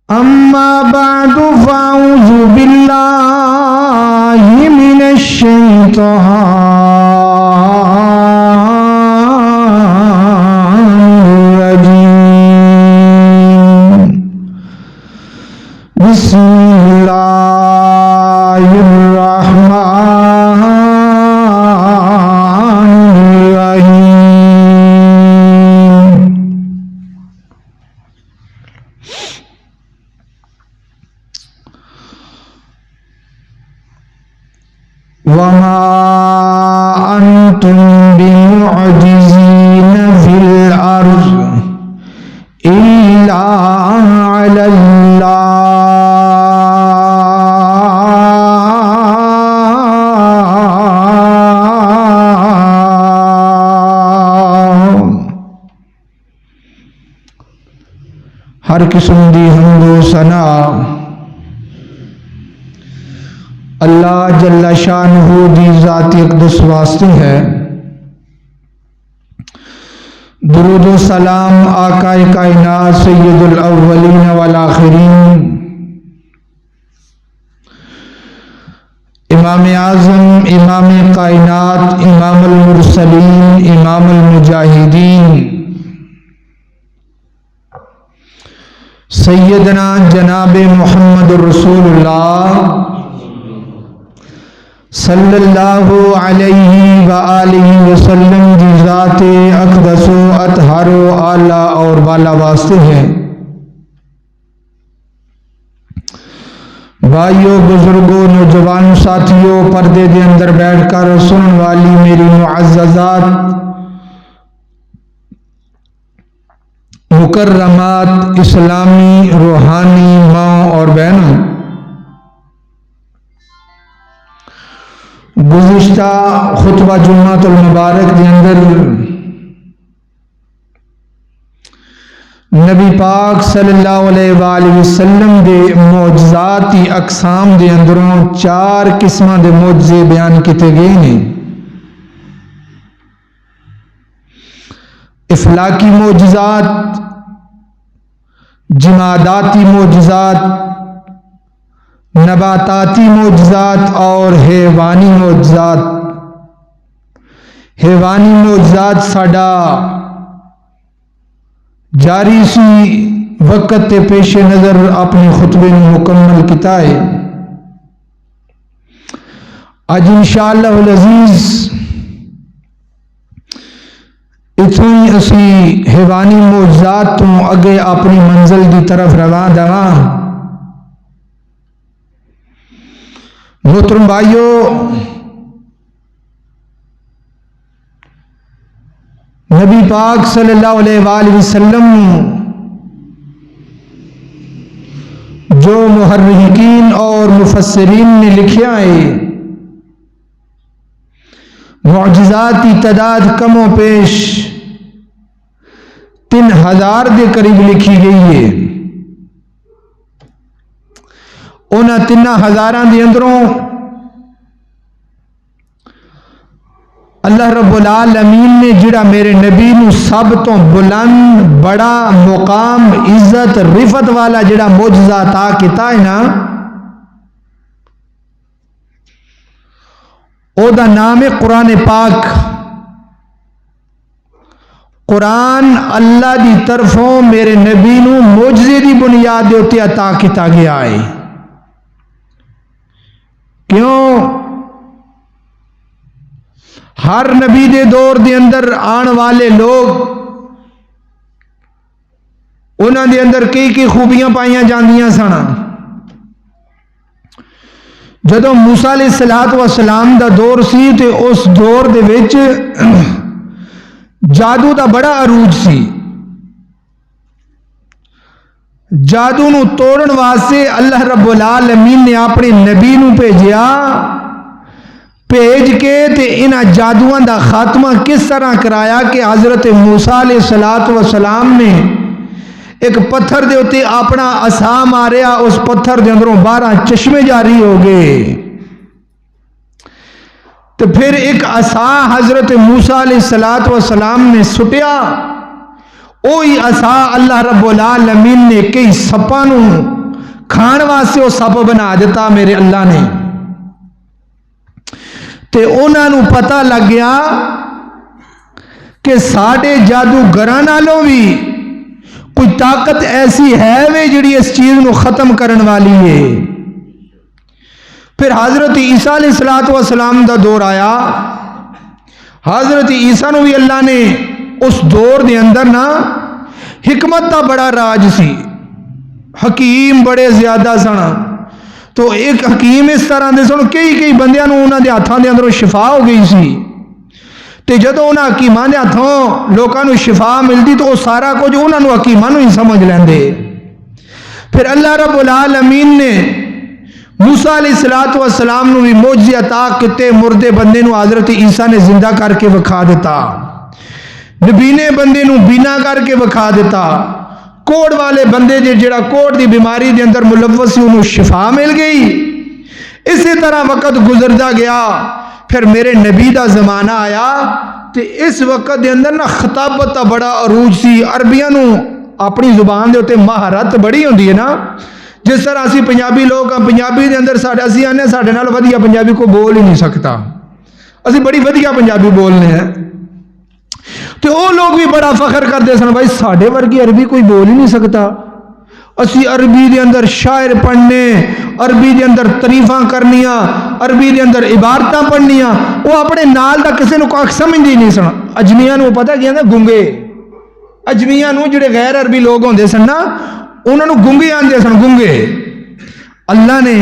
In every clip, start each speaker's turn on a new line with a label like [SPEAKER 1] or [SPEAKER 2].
[SPEAKER 1] أما بعد فأعوذ بالله من الشيطان الرجيم. بسم الله الرحمن الرحيم. وما أنتم بمعجزين في الأرض إلا على الله. ہر قسم دی حمد و ثنا اللہ جل شانہ دی ذات اقدس واسطے ہے. درود و سلام آقا کائنات سید الاولین والآخرین امام اعظم امام کائنات امام المرسلین امام المجاہدین سیدنا جناب محمد رسول اللہ صلی اللہ علیہ وآلہ وسلم دی ذات اقدس و اطہر و اعلیٰ اور بالا واسطے ہیں. بھائیوں، بزرگوں، نوجوان ساتھیوں، پردے دے اندر بیٹھ کر سنن والی میری معززات مکرمات اسلامی روحانی ماں اور بہنوں، گزشتہ خطبہ جمعۃ المبارک کے اندر نبی پاک صلی اللہ علیہ وآلہ وسلم دے معجزاتی اقسام دے اندروں 4 قسمہ دے معجزے بیان کیتے گئے ہیں. افلاکی معجزات، جماداتی معجزات، نباتاتی معجزات اور حیوانی معجزات. حیوانی معجزات ساڈا جاری سی وقت تے پیش نظر اپنے خطبے میں مکمل کیتا ہے. اج انشاءاللہ العزیز اتوں ہی اسی حیوانی معجزات تو اگے اپنی منزل دی طرف رواں دواں. محترم بھائیو، نبی پاک صلی اللہ علیہ وآلہ وسلم جو محررین اور مفسرین نے لکھیا ہے، معجزاتی تعداد کم و پیش 3000 دے قریب لکھی گئی ہے. انہاں 3000 دے اندروں اللہ رب العالمین نے جڑا میرے نبی نو سب تو بلند بڑا مقام عزت رفت والا جڑا معجزہ عطا کیتا ہے نا، او دا نام ہے قرآن پاک. قرآن اللہ دی طرفوں میرے نبی نو معجزے دی بنیاد دے اوتے عطا کیتا گیا ہے. کیوں؟ ہر نبی دے دور دے اندر آن والے لوگ انہاں دے اندر کئی خوبیاں پائیاں جاندیاں سن. جدوں موسیٰ علیہ السلام دا دور سی تے اس دور دے وچ جادو دا بڑا عروج سی. جادو نو توڑن واسطے اللہ رب العالمین نے اپنے نبی نو بھیج کے تے انہاں جادوؤں دا خاتمہ کس طرح کرایا کہ حضرت موسیٰ علیہ السلام نے ایک پتھر دے ہوتے اپنا عصا ماریا، اس پتھر دے اندروں 12 چشمے جاری ہو گئے. تو پھر ایک عصا حضرت موسیٰ علیہ السلام نے سٹیا، وہی عصا اللہ رب العالمین نے کئی سپاں کھان واسطے وہ سپ بنا دیتا میرے اللہ نے. تے انہاں نوں پتہ لگ گیا کہ ساڈے جادوگراں نالوں بھی کوئی طاقت ایسی ہے وے جڑی اس چیز نو ختم کرن والی ہے. پھر حضرت عیسیٰ علیہ السلام دا دور آیا. حضرت عیسیٰ نو بھی اللہ نے اس دور دے اندر نا حکمت دا بڑا راج سی. حکیم بڑے زیادہ سن. تو ایک حکیم اس طرح دے سن کئی بندیاں نو انہاں دے ہاتھاں دے اندروں شفا ہو گئی سی. تے جدوں انہاں حکیماں دے ہاتھوں لوکاں نو شفا ملدی تو وہ سارا کچھ انہاں نو حکیماں نو ہی سمجھ لیندے. پھر اللہ رب العالمین نے موسیٰ علیہ السلام نو بھی معجزے عطا کیتے. مردے بندے نو حضرت عیسیٰ نے زندہ کر کے وکھا دیتا. نبینے بندے نو بینا کر کے وکھا دیتا. کوڑ والے بندے جڑا کوڑ دی بیماری دے اندر ملوث سی انہوں شفا مل گئی. اسی طرح وقت گزردا گیا. پھر میرے نبی دا زمانہ آیا تے اس وقت دے اندر نا خطابت دا بڑا عروج سی. عربیاں نو اپنی زبان دے اوتے مہارت بڑی ہوندی ہے نا. جس طرح اسی پنجابی لوگ ہیں, پنجابی دے اندر اسی آنے ساڈے نال ودیا پنجابی کو بول ہی نہیں سکتا. اسی بڑی ودیا پنجابی بولنے ہیں. تو وہ لوگ بھی بڑا فخر کرتے سن بھائی ساڈے ورگی عربی کوئی بول ہی نہیں سکتا. اسی عربی دے اندر شاعر پڑھنے, عربی دے اندر تعریفاں کرنیاں, عربی دے اندر عبارتاں پڑھنیاں. وہ اپنے نال دا کسے نو کوئی سمجھدی نہیں سن. اجمیاں نو پتہ کی ہے گونگے. اجمیاں نو جڑے غیر عربی لوگ ہوندے سن نا انہاں نو گونگے آندے سن, گونگے. اللہ نے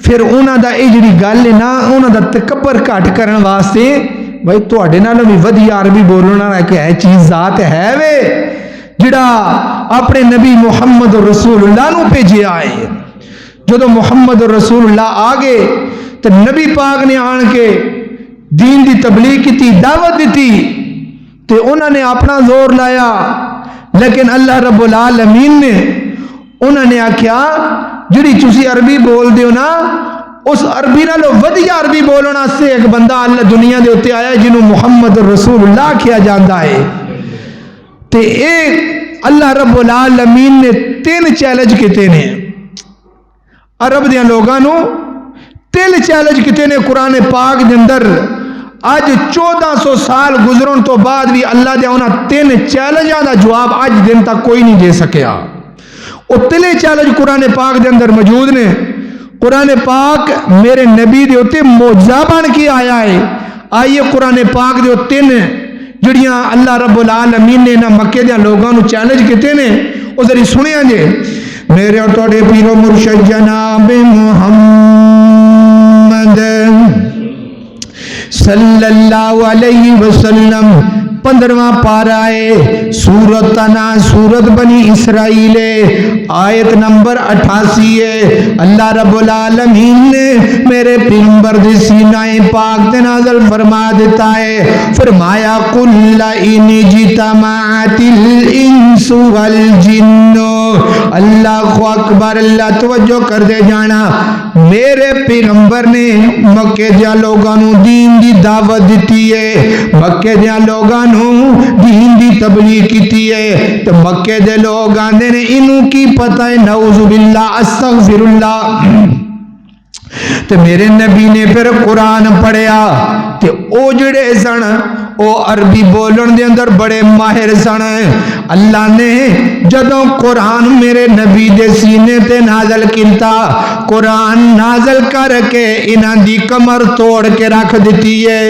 [SPEAKER 1] پھر انہاں دا اے جڑی گل ہے نا انہاں دا تکبر گھٹ کرن واسطے بھائی تواڈے نال بھی ودیا عربی بولنا ہے کہ ہے چیز ذات ہے وے جڑا اپنے نبی محمد رسول اللہ نو بھیجیا ہے. جدو محمد رسول اللہ آ گئے تو نبی پاک نے آن کے دین دی تبلیغ کی دعوت دیتی تے انہوں نے اپنا زور لایا. لیکن اللہ رب العالمین نے انہوں نے آکھیا جڑی تسی عربی بول دیو نا اس عربی نالوں ودیا عربی بولنا سے ایک بندہ اللہ دنیا دے اوتے آیا جنہوں محمد رسول اللہ کیا جاندا ہے. تے ایک اللہ رب العالمین نے 3 چیلنج کیتے نے عرب دیاں لوگاں نو. 3 چیلنج کیتے نے قرآن پاک دے اندر. اج 1400 سال گزرن تو بعد بھی اللہ دے انہاں 3 چیلنجاں دا جواب اج دن تک کوئی نہیں دے سکیا. وہ 3 چیلنج قرآن پاک دے اندر موجود نے. قرآن پاک میرے نبی دے اوتے معجزہ بن کے آیا ہے. آئیے قرآن پاک دے 3 جڑیاں اللہ رب العالمین نے نہ مکے دے لوگاں نو چیلنج کیتے نے او ذری سنیا جے. میرے اور تواڈے پیر و مرشد جناب محمد صلی اللہ علیہ وسلم 15واں پارہ ہے سورت تنا سورت بنی اسرائیل آیت نمبر 88 ہے. اللہ رب العالمین نے میرے پیغمبر دی سینہ پاک تے نازل فرما دیتا ہے. فرمایا قل ان اجتمعت الانس والجن. اللہ اکبر. اللہ توجہ کر دے جانا. میرے پیغمبر نے مکے دیا لوگاں نو دین دی دعوت دیتی ہے. مکے دیا لوگاں نو دین دی تبلیغ کیتی ہے. تو مکے دے لوگ آندے نے انہوں کی پتہ ہے نعوذ باللہ استغفر اللہ. تو میرے نبی نے پھر قرآن پڑھیا تے او جڑے سن او عربی بولن دے اندر بڑے ماہر سن. اللہ نے جدوں قرآن میرے نبی دے سینے تے نازل کیتا قرآن نازل کر کے انہاں دی کمر توڑ کے رکھ دیتی ہے.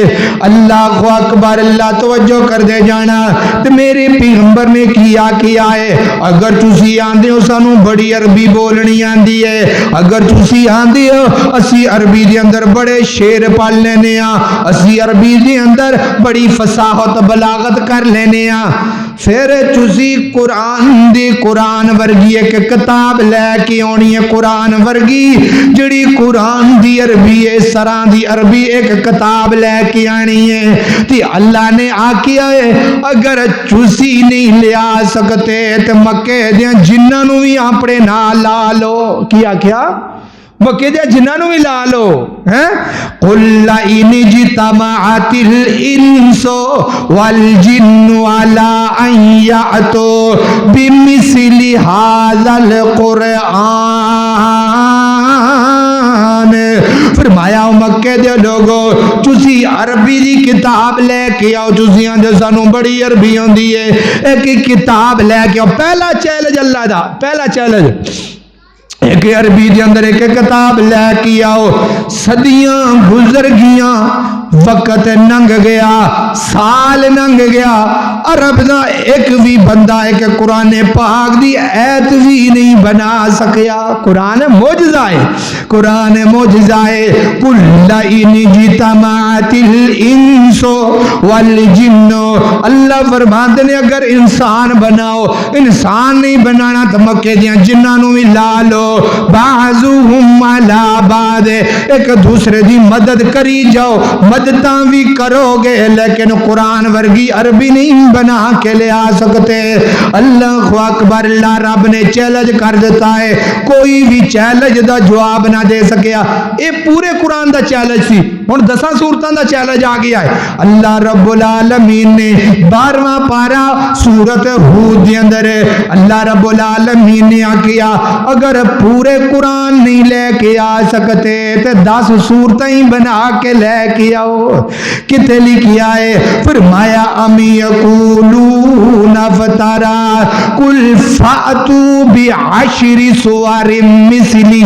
[SPEAKER 1] اللہ اکبر. اللہ توجہ کر دے جانا. تے میرے پیغمبر نے کیا ہے اگر تسی آندے ہو سانو بڑی عربی بولنی آندی ہے, اگر تسی آندے ہو اسی عربی دے اندر بڑے شعر پڑھ لینے ہاں, اسی عربی دے اندر بڑی فصاحت بلاغت کر لینے ہاں, پھر تسی قرآن ورگی ایک کتاب لے کے آنی ہے. قرآن ورگی جڑی قرآن دی عربی ہے سراں دی عربی ایک کتاب لے کے آنی ہے. تے اللہ نے آکھیا ہے اگر تسی نہیں لیا سکتے تو مکے دیاں جنہاں نو بھی اپنے نال لا لو. کیا مکے دے جنہاں بھی لا لو ہیں قل لئن اجتمعت الانس والجن على ان يأتوا بمثل هذا القرآن فرمایا مکے دے لوگو تسی عربی دی کتاب لے کے آؤ تسی آندے سانو بڑی عربی ہوندی ہے ایک کتاب لے کے آؤ پہلا چیلنج اللہ دا پہلا چیلنج ایک عربی دے اندر ایک کتاب لے کے آؤ صدیاں گزر گیاں وقت ننگ گیا سال ننگ گیا عرب دا ایک بھی بندہ ایک قرآن پاک دی ایت بھی نہیں بنا سکیا قرآن معجزہ ہے قرآن معجزہ ہے قل لئن اجتمعت الانس والجن اللہ فرماتے ہیں اگر انسان بناؤ انسان نہیں بنانا تو مکے دیاں جنہاں بھی لا لو بعضهم علی بعض ایک دوسرے دی مدد کری جاؤ مدداں بھی کرو گے لیکن قرآن ورگی عربی نہیں بنا کے لے آ سکتے اللہ اکبر اللہ رب نے چیلنج کر دیتا ہے کوئی بھی چیلنج دا جواب نہ دے سکیا اے پورے قرآن دا چیلنج سی ہن 10 سورتاں دا چیلنج آ گیا ہے اللہ رب العالمین نے 12واں پارا سورت ہود دے اندر اللہ رب العالمین نے کیا اگر پورے قرآن نہیں لے کے آ سکتے تے 10 سورتیں ہی بنا کے لے کے آؤ کتے لکھیا ہے فرمایا امی یقولون فترا قل فاتوا بعشر سور مثلہ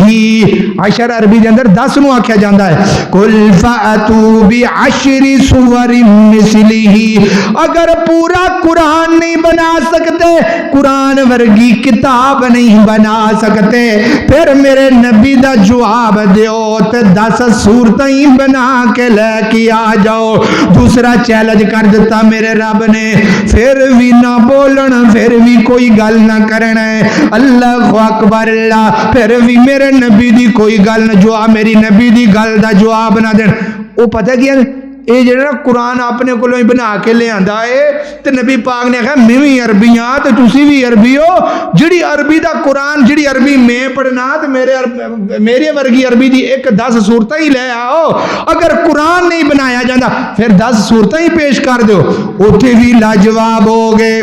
[SPEAKER 1] عشر عربی دے اندر 10 نو آکھیا جاندا ہے قل فاتوا بعشر سور مثلہ اگر پورا قرآن نہیں بنا سکتے قرآن ورگی کتاب نہیں بنا سکتے پھر میرے نبی دا جواب دیو تے 10 سورتیں ہی بنا کے لے کے آ جاؤ دوسرا چیلنج کر دیتا میرے رب نے پھر بھی نہ بولن پھر بھی کوئی گل نہ کرنا ہے اللہ اکبر اللہ پھر بھی میرے نبی دی کوئی گل نہ جواب میری نبی دی گل دا جواب نہ دین وہ پتہ کیا اے جڑا قرآن اپنے کولوں ہی بنا کے لے آندا ہے تے نبی پاک نے کہا میں بھی عربی ہاں تے تسی بھی عربی ہو جڑی عربی دا قرآن جڑی عربی میں پڑھنا تے میرے ورگی عربی دی ایک 10 سورتیں ہی لے آؤ اگر قرآن نہیں بنایا جاندا پھر 10 سورتیں ہی پیش کر دیو اوتھے بھی لاجواب ہو گئے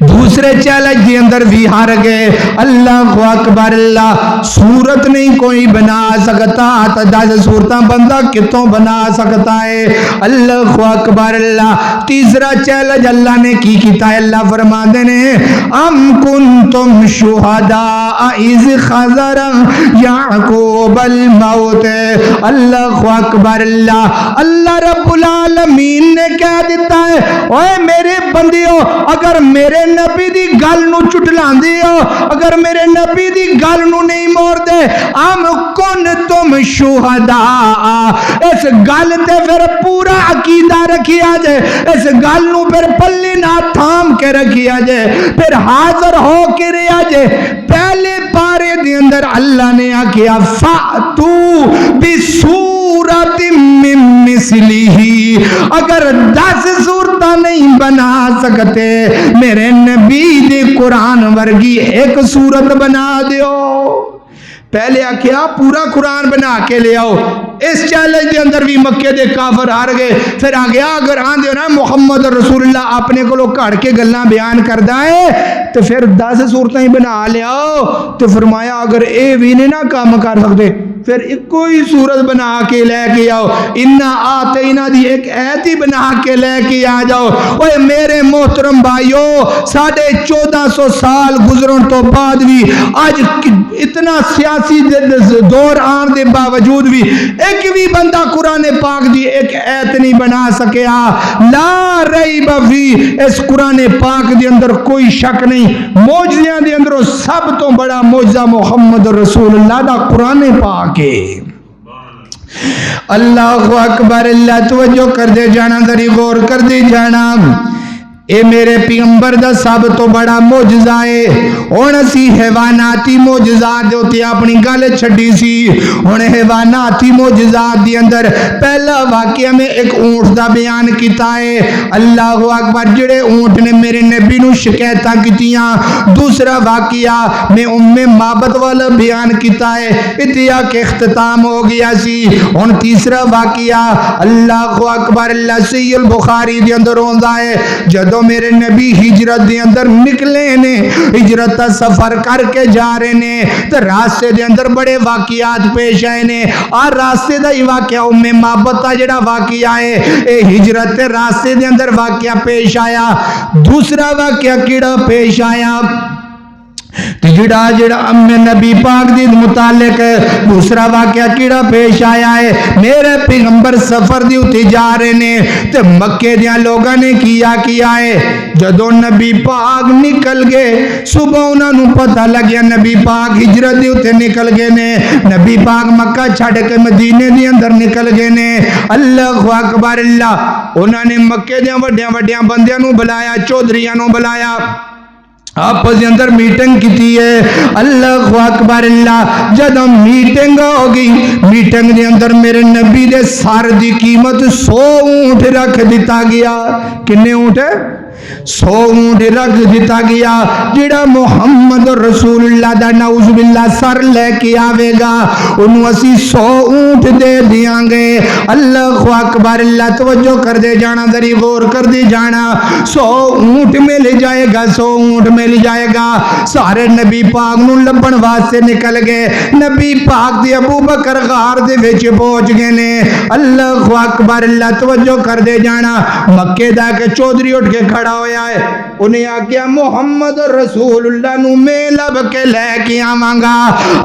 [SPEAKER 1] دوسرے چیلنج کے اندر بھی ہار گئے اللہ اکبر اللہ صورت نہیں کوئی بنا سکتا تو 10 صورتاں بندہ کتوں بنا سکتا ہے اللہ اکبر اللہ تیسرا چیلنج اللہ نے کی کیتا ہے اللہ فرماتے ہیں ام کنتم شہداء اذ حضر یعقوب الموت اللہ اکبر اللہ اللہ رب العالمین نے کہہ دیتا ہے اوے میرے بندیو اگر میرے نبی دی گل نو چٹلاندے ہو اگر میرے نبی دی گل نو نہیں موڑ دے ام کنتم شہداء اس گل تے پھر پورا عقیدہ رکھیا جائے اس گل نو پھر پلی نہ تھام کے رکھیا جائے پھر حاضر ہو کے رہیا جائے پہلے پارے دے اندر اللہ نے آکیا فاتو بسورت من مثلہ اگر 10 صورتاں نہیں بنا سکتے میرے نبی دے قرآن ورگی ایک صورت بنا دیو پہلے آکھیا پورا قرآن بنا کے لے آؤ اس چیلنج دے اندر بھی مکے دے کافر ہار گئے پھر آگیا اگر آن دیو نا محمد رسول اللہ اپنے کو لوگ کھڑ کے گلاں بیان کردہ ہے تو پھر 10 صورتیں ہی بنا لے آؤ تو فرمایا اگر اے بھی نہیں نہ کام کر سکتے پھر کوئی صورت بنا کے لے کے آؤ انا آتینا دی ایک ایت ہی بنا کے لے کے آ جاؤ اوے میرے محترم بھائیو 1450 سال گزرن تو بعد بھی آج اتنا سیاسی دور آن دے باوجود بھی ایک بھی بندہ قرآن پاک دی ایک ایت نہیں بنا سکیا لا ریب فی اس قرآن پاک دی اندر کوئی شک نہیں معجزیاں دی اندر سب تو بڑا معجزہ محمد رسول اللہ دا قرآن پاک اللہ اکبر اللہ توجہ کر دے جانا ذری غور کر دے جانا اے میرے پیغمبر دا سب تو بڑا معجزہ ہے۔ ہن اسی حیواناتی معجزات دے اوتے اپنی گل چھڈی سی، ہن حیواناتی معجزات دے اندر پہلا واقعہ میں ایک اونٹ دا بیان کیتا ہے۔ اللہ اکبر، جڑے اونٹ نے میرے نبی نو شکایتاں کیتیاں۔ دوسرا واقعہ میں معبد والا بیان کیتا ہے، اتیا کہ اختتام ہو گیا سی۔ ہن تیسرا واقعہ اللہ اکبر، اللہ صحیح البخاری دے اندر ہوندا ہے، جدوں میرے نبی ہجرت دے اندر نکلے نے، ہجرت دا سفر کر کے جا رہے نے، تو راستے دے اندر بڑے واقعات پیش آئے نے۔ اور راستے دا ہی واقعہ معبد دا جڑا واقعہ ہے، اے ہجرت دے راستے دے اندر واقعہ پیش آیا۔ دوسرا واقعہ کیڑا پیش آیا، جڑا نبی پاک دی متعلق دوسرا واقعہ کیڑا پیش آیا ہے، میرے پیغمبر سفر دی اتے جا رہے نے، تے مکے دیاں لوگاں نے کیا ہے، جدوں نبی پاک نکل گئے، صبح انہاں نوں پتہ لگیا نبی پاک ہجرت دی اتے نکل گئے نے، نبی پاک مکہ چھڈ کے مدینے دی اندر نکل گئے نے۔ اللہ اکبر، اللہ انہاں نے مکے دیاں وڈیاں بندیاں نوں بلایا، چودھریاں نوں بلایا، آپس اندر میٹنگ کی ہے۔ اللہ اکبر، اللہ جب میٹنگ ہو گئی، میٹنگ دے اندر میرے نبی دے سر دی قیمت 100 اونٹ رکھ دیتا گیا۔ کنے اونٹ؟ 100 اونٹ رکھ دیتا گیا۔ جڑا محمد رسول اللہ دا نعوذ باللہ سر لے کے آوے گا، انہوں اسی 100 اونٹ دے دیاں گے۔ اللہ اکبر، اللہ توجہ کر دے جانا، ذری غور کر دے جانا۔ 100 اونٹ مل جائے گا، 100 اونٹ مل جائے گا۔ سارے نبی پاک نو لبن واسطے نکل گئے۔ نبی پاک دی ابو بکر غار دے وچ پہنچ گئے نے۔ اللہ اکبر، اللہ توجہ کر دے جانا۔ مکے دا کہ چودھری اٹھ کے کھڑا ہویا ہے، انہیں آکیا محمد رسول اللہ نو میں لب کے لے کے آواں گا۔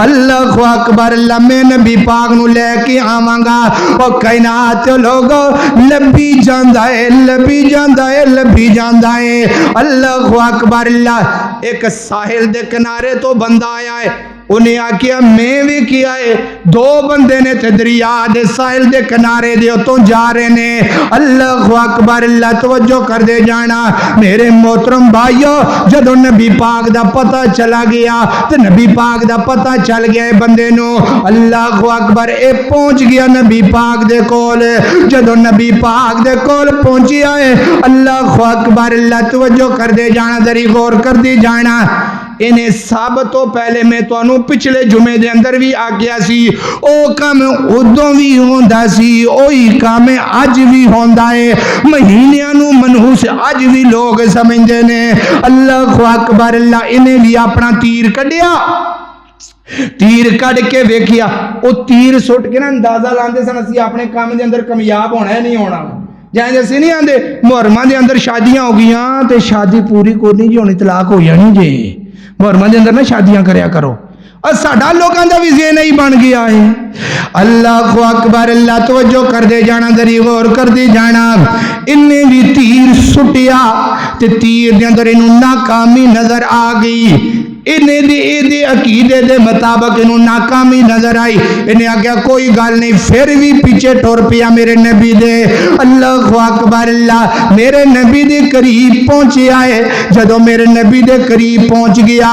[SPEAKER 1] اللہ اکبر، اللہ میں نبی پاک نو لے کے آواں گا۔ اور کائنات لوگو لبی جاندا ہے، لبی جاندا ہے، لبی جاندا ہے۔ اللہ اکبر، اللہ ایک ساحل دے کنارے تو بندہ آیا ہے، انہیں آکیا میں بھی کیا ہے، 2 بندے نے تے دریا دے ساحل دے کنارے دے تو جا رہے نے۔ اللہ اکبر، اللہ توجہ کر دے جانا۔ میرے محترم بھائیو، جدو نبی پاک دا پتہ چلا گیا تو نبی پاک دا پتہ چل گیا ہے بندے نو۔ اللہ اکبر، اے پہنچ گیا نبی پاک دے کول۔ جدو نبی پاک دے کول پہنچیا ہے، اللہ اکبر، اللہ توجہ کر دے جانا، ذری غور کر دے جانا۔ انہیں سب تو پہلے میں تو انہوں پچھلے جمعے دے اندر بھی آگیا سی، او کام ادوں بھی ہوندا سی، اوہی کام اج بھی ہوندا ہے، مہینیاں نو منحوس اج بھی لوگ سمجھدے نے۔ اللہ اکبر، اللہ انہیں بھی اپنا تیر کڈیا، تیر کڈ کے ویکھیا، او تیر سٹ کے نا اندازہ لاندے سن اسی اپنے کام دے اندر کامیاب ہونا ہے نہیں ہونا۔ جائیں جیسے نہیں آندے محرمہ دے اندر شادیاں ہو گئیاں تے شادی پوری کرنی جی ہونی، طلاق ہو جانی جی، محرمہ دے اندر نہ شادیاں کریا کرو۔ اور ساڈا لوگاں دا بھی ذہن نہیں بن گیا ہے۔ اللہ اکبر، اللہ توجہ کر دے جانا، ذری غور کر دے جانا۔ انہیں بھی تیر سٹیا تے تیر دے اندر انہوں ناکامی نظر آ گئی۔ انہیں دے عقیدے دے مطابق انہوں ناکامی نظر آئی۔ انہیں آگیا کوئی گل نہیں، پھر بھی پیچھے ٹور پیا میرے نبی دے۔ اللہ اکبر، اللہ میرے نبی دے قریب پہنچیا ہے۔ جدو میرے نبی دے قریب پہنچ گیا،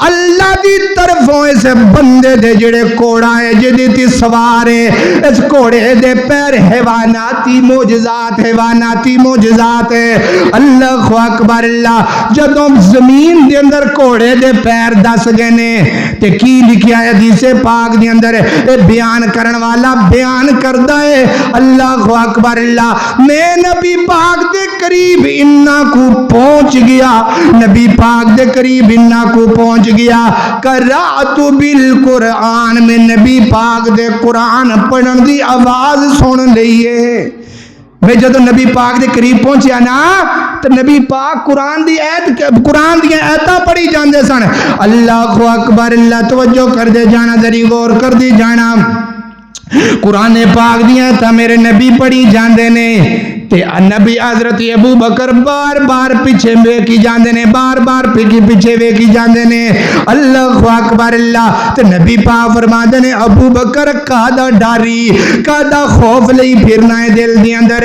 [SPEAKER 1] اللہ دی طرفوں اس بندے دے جڑے کوڑا ہے جدی تی سوار ہے، اس کوڑے دے پیر حیواناتی معجزات، حیواناتی معجزات ہے۔ اللہ اکبر، اللہ جدو زمین دے اندر کوڑے دے پیر دس گئے نے تے کی لکھیا ہے حدیث پاک دے اندر، اے بیان کرن والا بیان کردا ہے۔ اللہ اکبر، اللہ میں نبی پاک دے قریب انہاں کو پہنچ گیا، نبی پاک دے قریب انہاں کو پہنچ گیا۔ قرأت بالقرآن، میں نبی پاک دے قرآن پڑھن دی آواز سن لئیے۔ میں جدو نبی پاک دے قریب پہنچیا نا تو نبی پاک قرآن دی ایتاں پڑھی جاندے سن۔ اللہ اکبر، اللہ توجہ کر دے جانا، ذری غور کر دے جانا۔ قرآن پاک دی ایتاں میرے نبی پڑھی جاندے نے تے تے نبی حضرت ابو بکر بار بار پیچھے ویکھی جاندے نے، بار بار پیچھے ویکھی جاندے نے۔ اللہ اکبر اللہ۔ تے نبی پاک فرماندے نے ابو بکر کادا ڈاری، کادا خوف لئی پھرنا ہے دل دے اندر۔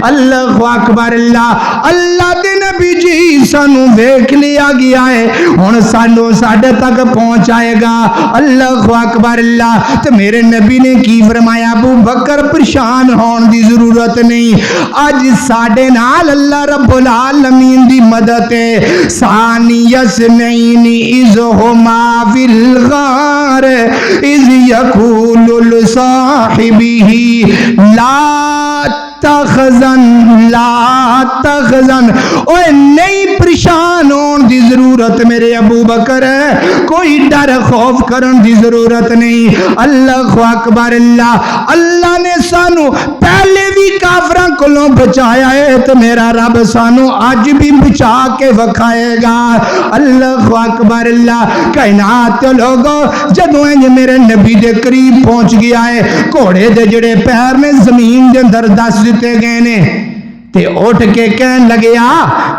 [SPEAKER 1] اللہ اکبر اللہ۔ اللہ دے نبی جی سانو ویکھ لیا گیا ہے، ہن سانو ساڈے تک پہنچائے گا۔ اللہ اکبر اللہ۔ تے میرے نبی نے کی فرمایا، ابو بکر پریشان ہون دی ضرورت نہیں، اج ساڈے نال اللہ رب العالمین دی مدد ہے۔ ثانی یسنین اذ ہما فی الغار اذ یقول لصاحبہ لا تخزن لا تخزن۔ اوے نہیں پریشان ہون دی ضرورت میرے ابو بکر ہے، کوئی ڈر خوف کرن دی ضرورت نہیں۔ اللہ اکبر اللہ۔ اللہ نے سانو پہلے بھی کافراں کولوں بچایا ہے تو میرا رب سانو اج بھی بچا کے وکھائے گا۔ اللہ اکبر اللہ۔ کائنات دے لوگو جدوں انج میرے نبی دے قریب پہنچ گیا ہے، گھوڑے دے جڑے پیر نے زمین دے اندر دس دیتے گئے نے، تے اٹھ کے کہن لگیا،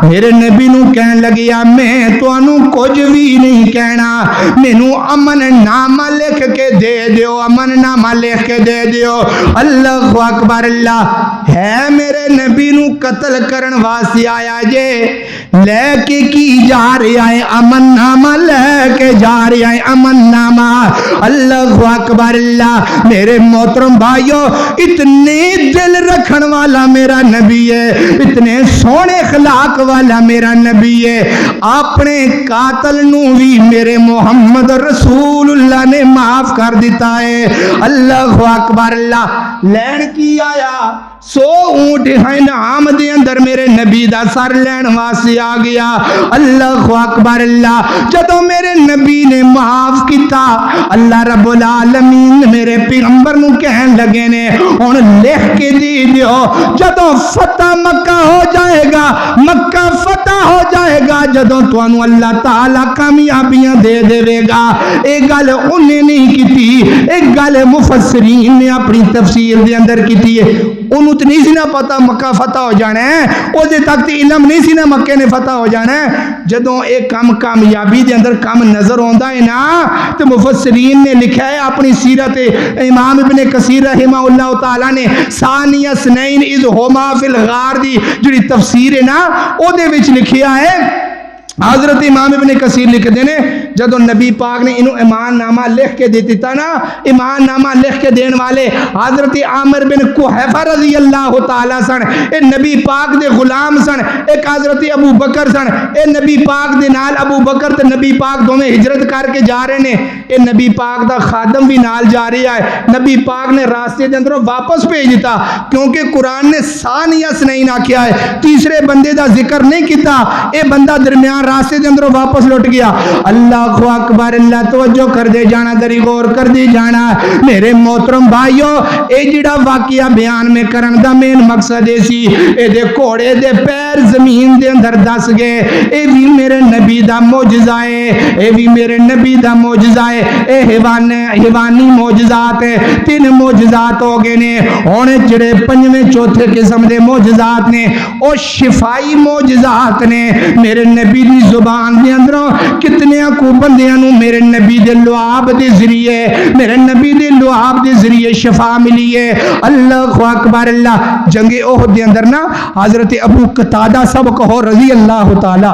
[SPEAKER 1] میرے نبی نو کہن لگیا، میں تانوں کچھ بھی نہیں کہنا، مینوں امن نامہ لکھ کے دے دیو، امن نامہ لکھ کے دے دیو۔ اللہ اکبر اللہ۔ ہے میرے نبی نو قتل کرن واسطے آیا جے، لے کے کی جا رہا ہے؟ امن نامہ لے کے جا رہا ہے، امن نامہ۔ اللہ اکبر اللہ۔ میرے محترم بھائیو، اتنے دل رکھن والا میرا نبی ہے، اتنے سونے اخلاق والا میرا نبی ہے، اپنے قاتل نو بھی میرے محمد رسول اللہ نے معاف کر دیتا ہے۔ اللہ اکبر اللہ۔ لین کی آیا؟ 100 اونٹ انعام دے اندر میرے نبی دا سر لین واسطے آ گیا۔ اللہ اکبر اللہ۔ جدوں میرے نبی نے معاف کیتا، اللہ رب العالمین میرے پیغمبر نو کہن لگے نے ہن لکھ کے دے دیو، جدوں فتح مکہ ہو جائے گا، مکہ فتح ہو جائے گا، جدوں تانوں اللہ تعالی کامیابیاں دے دے گا۔ ایک گل انہیں نہیں کیتی، ایک گل مفسرین نے اپنی تفسیر دے اندر کیتی ہے۔ انہوں تو نہیں سی نہ پتا مکہ فتح ہو جانا ہے، او دے تک تے علم نہیں سی نہ مکے نے فتح ہو جانا ہے۔ جدوں ایک کام کامیابی دے اندر کام نظر ہوندا ہے نا، تو مفسرین نے لکھا ہے اپنی سیرت امام ابن کثیر رحمہ اللہ تعالی نے ثانی اثنین اذ ہما فی الغار دی جڑی تفسیر ہے نا، او دے وچ لکھیا ہے، حضرت امام ابن کثیر لکھ دینے جدو نبی پاک نے انہوں ایمان نامہ لکھ کے دیتی تھا نا، ایمان نامہ لکھ کے دین والے حضرت عامر بن کوحیفہ رضی اللہ تعالیٰ سن، اے نبی پاک دے غلام سن، ایک حضرت ابو بکر سن، اے نبی پاک دے نال ابو بکر تے نبی پاک دو میں ہجرت کر کے جا رہے نے، اے نبی پاک دا خادم بھی نال جا رہا ہے، نبی پاک نے راستے دے اندروں واپس بھیج دیتا کیونکہ قرآن نے ثانیہ نہیں آکھیا ہے، تیسرے بندے دا ذکر نہیں کیتا، اے بندہ درمیان راستے دے اندروں واپس لوٹ گیا۔ اللہ اکبر اللہ، توجہ کر دے جانا، دری غور کر دے جانا میرے محترم بھائیو، اے جڑا واقعہ بیان میں کرن دا مین مقصد سی، اے دے گھوڑے دے پیر زمین دے اندر دس گئے، اے بھی میرے نبی دا معجزہ ہے، اے بھی میرے نبی دا معجزہ ہے، اے حیوانی معجزات ہے، 3 معجزات ہو گئے نے، ہونے جڑے 5ویں چوتھے قسم دے معجزات نے، او شفائی معجزات نے، میرے نبی دی زبان دے اندروں کتنے کو بندیاں نو میرے نبی دے لعاب دے ذریعے، میرے نبی دے لعاب دے ذریعے شفا ملی ہے۔ اللہ اکبر اللہ۔ جنگ احد دے اندر نا حضرت ابو قتادہ سب کہو رضی اللہ تعالی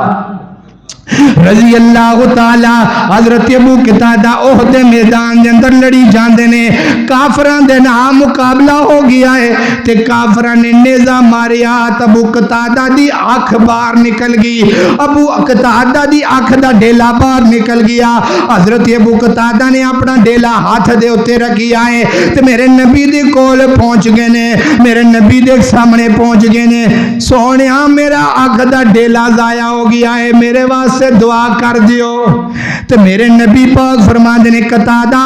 [SPEAKER 1] رضی اللہ تعالی، حضرت ابو قتادہ احد دے میدان دے اندر لڑی جاندے نے، کافران دے نام مقابلہ ہو گیا ہے تے کافران نے نیزہ ماریا، ابو قتادہ دی آنکھ باہر نکل گئی، ابو قتادہ دی آنکھ دا ڈیلا باہر نکل گیا، حضرت ابو قتادہ نے اپنا ڈیلا ہاتھ دے اتے رکھیا ہے تے میرے نبی دے کول پہنچ گئے نے، میرے نبی دے سامنے پہنچ گئے نے، سونیا میرا آنکھ دا ڈیلا ضائع ہو گیا ہے، میرے واسطے واسطے دعا کر دیو۔ تے میرے نبی پاک فرماندے نے قتادہ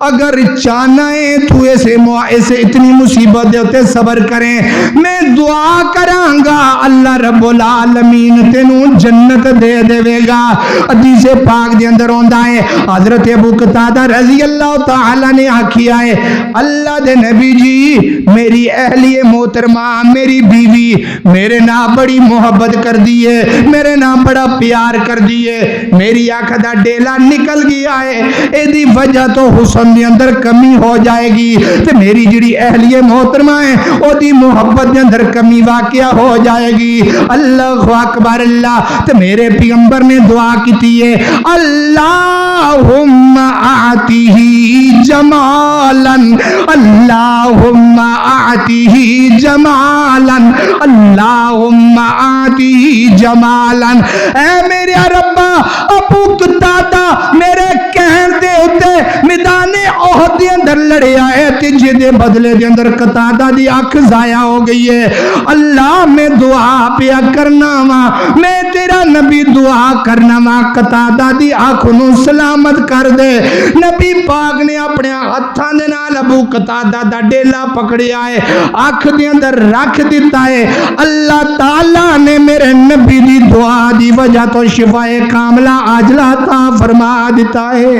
[SPEAKER 1] اگر چاہنا ہے تو اسے اتنی مصیبت دے ہوتے صبر کریں، میں دعا کراں گا اللہ رب العالمین تینوں جنت دے دے گا۔ حدیث پاک دے اندر ہوندا ہے حضرت ابو قتادہ رضی اللہ تعالی نے آکھیا ہے اللہ دے نبی جی میری اہلیہ محترمہ میری بیوی میرے نام بڑی محبت کر دیئے، میرے نام بڑا پیار کر دیئے، میری آنکھ دا ڈیلا نکل گیا ہے، اے دی وجہ تو حسن دے اندر کمی ہو جائے گی تے میری جڑی اہلیہ محترمہ ہے او دی محبت دے اندر کمی واقعہ ہو جائے گی۔ اللہ اکبر اللہ۔ تے میرے پیغمبر نے دعا کیتی ہے اللہم آتیہ جمالا اللہم آتیہ جمالا اللہم آتیہ جمالا۔ اے میرے ربا ابو قتادہ میرے کہن دے ہوتے میدان احد دے اندر لڑیا ہے تے جدے بدلے دے اندر قتادہ دی آنکھ ضائع ہو گئی ہے، اللہ میں دعا پیا کرنا وا، میں تیرا نبی دعا کرنا وا قتادہ دی آنکھ نو سلامت کر دے۔ نبی پاک نے اپنے ہتھاں دے نال ابو قتادہ دا ڈیلا پکڑیا ہے، آنکھ دے اندر رکھ دیتا ہے، اللہ تعالی نے میرے نبی دی دعا دی وجہ تو شفاء کاملہ عاجلہ عطا فرما دیتا ہے۔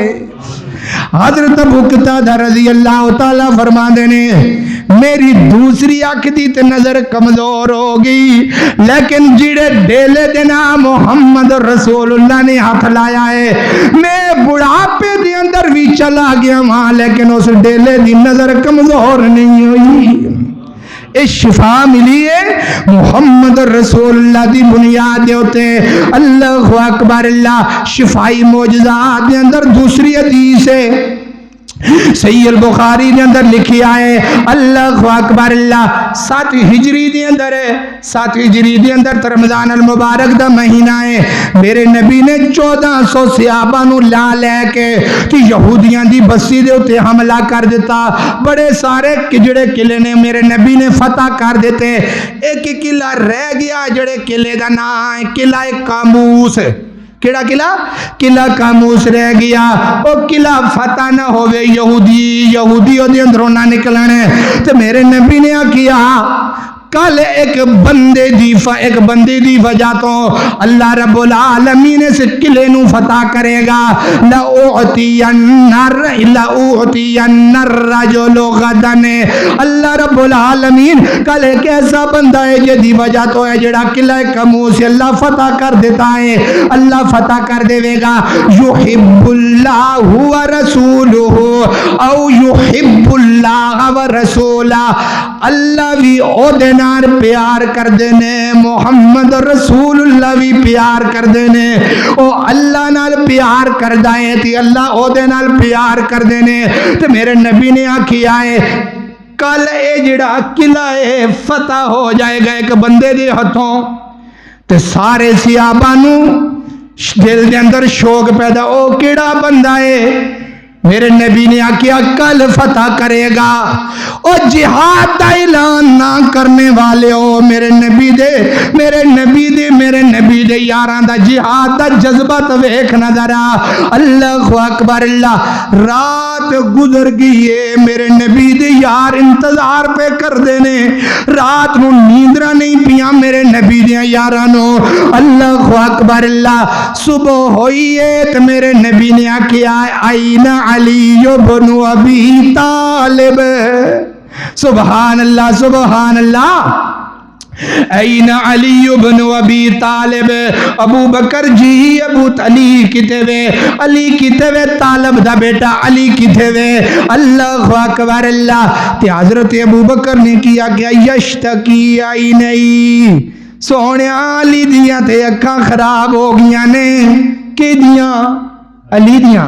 [SPEAKER 1] حضرت ابو قتادہ رضی اللہ تعالیٰ فرماندے نے میری دوسری آنکھ دی تے نظر کمزور ہو گئی لیکن جڑے ڈیلے دینا محمد رسول اللہ نے ہاتھ لایا ہے میں بڑھاپے دے اندر بھی چلا گیا وہاں لیکن اس ڈیلے دی نظر کمزور نہیں ہوئی۔ اس شفا ملی ہے محمد رسول اللہ دی بنیاد دے ہوتے اللہ اکبر اللہ۔ شفائی معجزات دے اندر دوسری حدیث ہے صحیح البخاری دے اندر لکھی آئے اللہ اکبر اللہ 7 ہجری دے اندر ہے 7 ہجری دے اندر رمضان المبارک دا مہینہ ہے میرے نبی نے 1400 صحابہ نو لا لے کے کہ یہودیاں دی بستی دے ہوتے حملہ کر دیتا بڑے سارے جڑے قلعے نے میرے نبی نے فتح کر دیتے ایک قلعہ رہ گیا جڑے قلعے دا نام ہے قلعہ کاموس کیڑا قلعہ قلعہ کاموس رہ گیا وہ قلعہ فتح نہ ہوئے یہودی دے اندروں نہ نکلنے تو میرے نبی نے کیا کل ایک بندے دی وجہ تو اللہ رب العالمین اس قلعے نو فتح کرے گا لَأُعْتِيَنَّ الرَّجُلُ غَدًا اللہ رب العالمین کل ایک ایسا بندہ ہے جدی وجہ تو ہے جڑا قلعہ کاموس اللہ فتح کر دیتا ہے اللہ فتح کر دے گا یحب اللہ ورسولہ او یحب اللہ ورسولہ اللہ بھی او دینا پیار کر دینے محمد رسول اللہ بھی پیار کر دینے او اللہ نال پیار کر دائیں تھی اللہ او دے نال پیار کر دینے تو میرے نبی نے آکھیا ہے کل اے جڑا قلعہ فتح ہو جائے گا ایک بندے دے ہتھوں تے سارے صحابہ نو دل دے اندر شوق پیدا او کیڑا بندہ ہے میرے نبی نے آکھیا کل فتح کرے گا او جہاد دا اعلان نہ کرنے والے ہو میرے نبی دے یاراں دا جہاد دا جذبہ تو ویکھ نظر آ اللہ اکبر اللہ رات گزر گئی ہے میرے نبی دے یار انتظار پہ کر دینے رات نو نیندرا نہیں پیاں میرے نبی دے یاراں نو اللہ اکبر اللہ صبح ہوئی ہے تو میرے نبی نے آکھیا آئین علی بن ابی طالب سبحان اللہ سبحان اللہ این علی بن ابی طالب ابو بکر جی ابو علی کتے وے طالب دا بیٹا علی کتے وے اللہ اکبر اللہ تے حضرت ابو بکر نے کیا کہ یشتکی عینی سونیا علی دیاں تے اکھاں خراب ہو گیاں نے کہ دیاں علی دیاں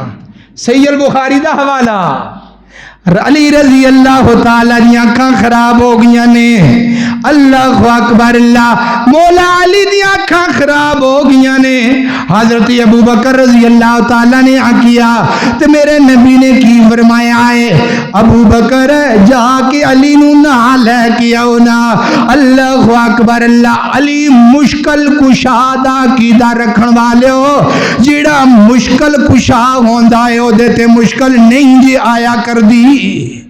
[SPEAKER 1] صحیح البخاری دا حوالہ علی رضی اللہ تعالیٰ دی آنکھاں خراب ہو گیا نے اللہ اکبر اللہ مولا علی دی آنکھاں خراب ہو گیا نے حضرت ابو بکر رضی اللہ تعالیٰ نے کیا تو میرے نبی نے کی فرمایا ہے ابو بکر جا کے علی نو نہ لے کے آؤ نا اللہ اکبر اللہ علی مشکل کشادہ کیدا رکھن والے ہو جیڑا مشکل کشا ہوندا ہے او دے تے مشکل نہیں جی آیا کر دی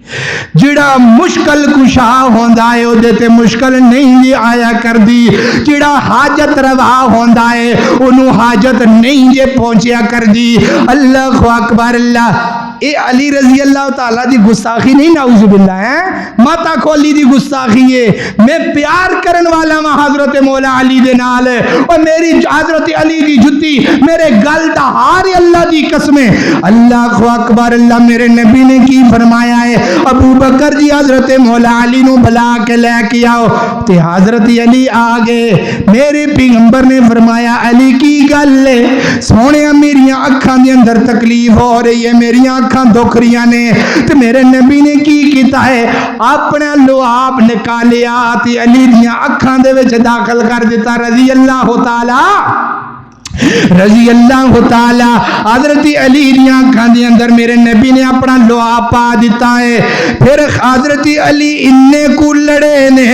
[SPEAKER 1] جڑا مشکل کشا ہوندا ہے او دے تے مشکل نہیں جی آیا کر دی جڑا حاجت روا ہوندا ہے انہوں حاجت نہیں جے پہنچیا کر دی اللہ اکبر اللہ اے علی رضی اللہ تعالیٰ دی گستاخی نہیں نعوذ باللہ ہے ماتا کھولی دی گستاخی ہے میں پیار کرن والا ماں حضرت مولا علی دے نال اور میری حضرت علی دی جتی میرے گل دا ہاری اللہ دی قسمیں اللہ اکبر اللہ میرے نبی نے کی فرمایا ہے ابو بکر جی حضرت مولا علی نو بلا کے لے کے آؤ تے حضرت علی آگے میرے پیغمبر نے فرمایا علی کی گل ہے سونے میریاں اکھاں دے اندر تکلیف ہو رہی ہے میریاں اکھاں دکھ رہی نے تے میرے نبی نے کی کیتا ہے اپنا لعاب نکالیا تے علی دیاں اکھاں دے وچ داخل کر دیتا رضی اللہ تعالی حضرت علی دیاں اکھاں دے اندر میرے نبی نے اپنا لعاب پا دیتا ہے پھر حضرت علی اننے کو لڑے نے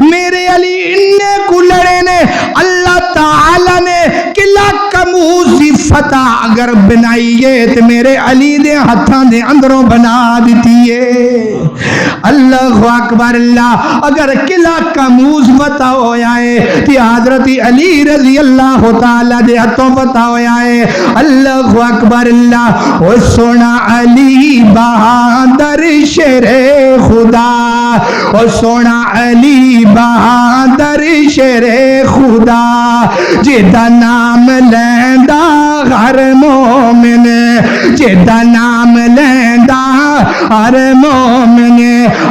[SPEAKER 1] میرے علی اننے کو لڑے نے اللہ تعالی نے قلعہ کموزی فتح اگر بنائیے تو میرے علی دے ہتھاں دے اندروں بنا دیتی ہے اللہ اکبر اللہ اگر قلعہ کموز فتح ہویا ہے تو حضرت علی رضی اللہ تعالیٰ دے ہتھوں فتح ہویا ہے اللہ اکبر اللہ او سونا علی بہادر شیر خدا او سونا علی بہادر شیر خدا جیدہ نام لیندہ ہر مومن جیدہ نام لیندہ ہر مومن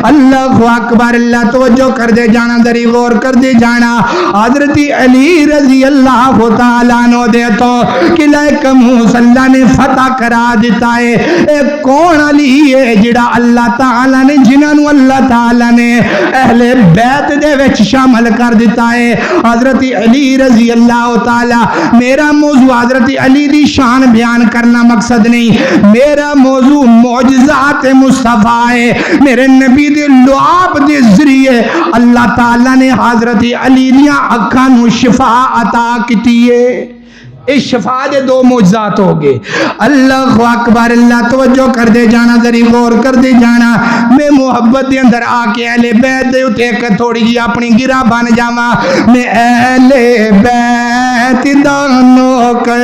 [SPEAKER 1] اللہ اکبر اللہ توجہ کر دے جانا دری غور کر دے جانا حضرت علی رضی اللہ تعالیٰ عنہ دے تو قلعہ کموس اللہ نے فتح کرا دیتا ہے ایک کون علی ہے جڑا اللہ تعالیٰ نے جنہوں اللہ تعالیٰ نے اہل بیت دے وچ شامل کر دیتا ہے حضرت علی رضی اللہ تعالیٰ میرا موضوع حضرت علی دی شان بیان کرنا مقصد نہیں میرا موضوع معجزات مصطفیٰ ہے میرے نبی دے لعاب دے ذریعے اللہ تعالیٰ نے حضرت علی دیاں اکھاں نو شفا عطا کیتی ہے اس شفا دے دو معجزات ہو گئے اللہ اکبر اللہ توجہ کر دے جانا ذری غور کر دے جانا میں محبت دے اندر آ کے اہل بیت دے اتے ایک تھوڑی جی اپنی گرہ بن جاواں میں اہل بیت دا نوکر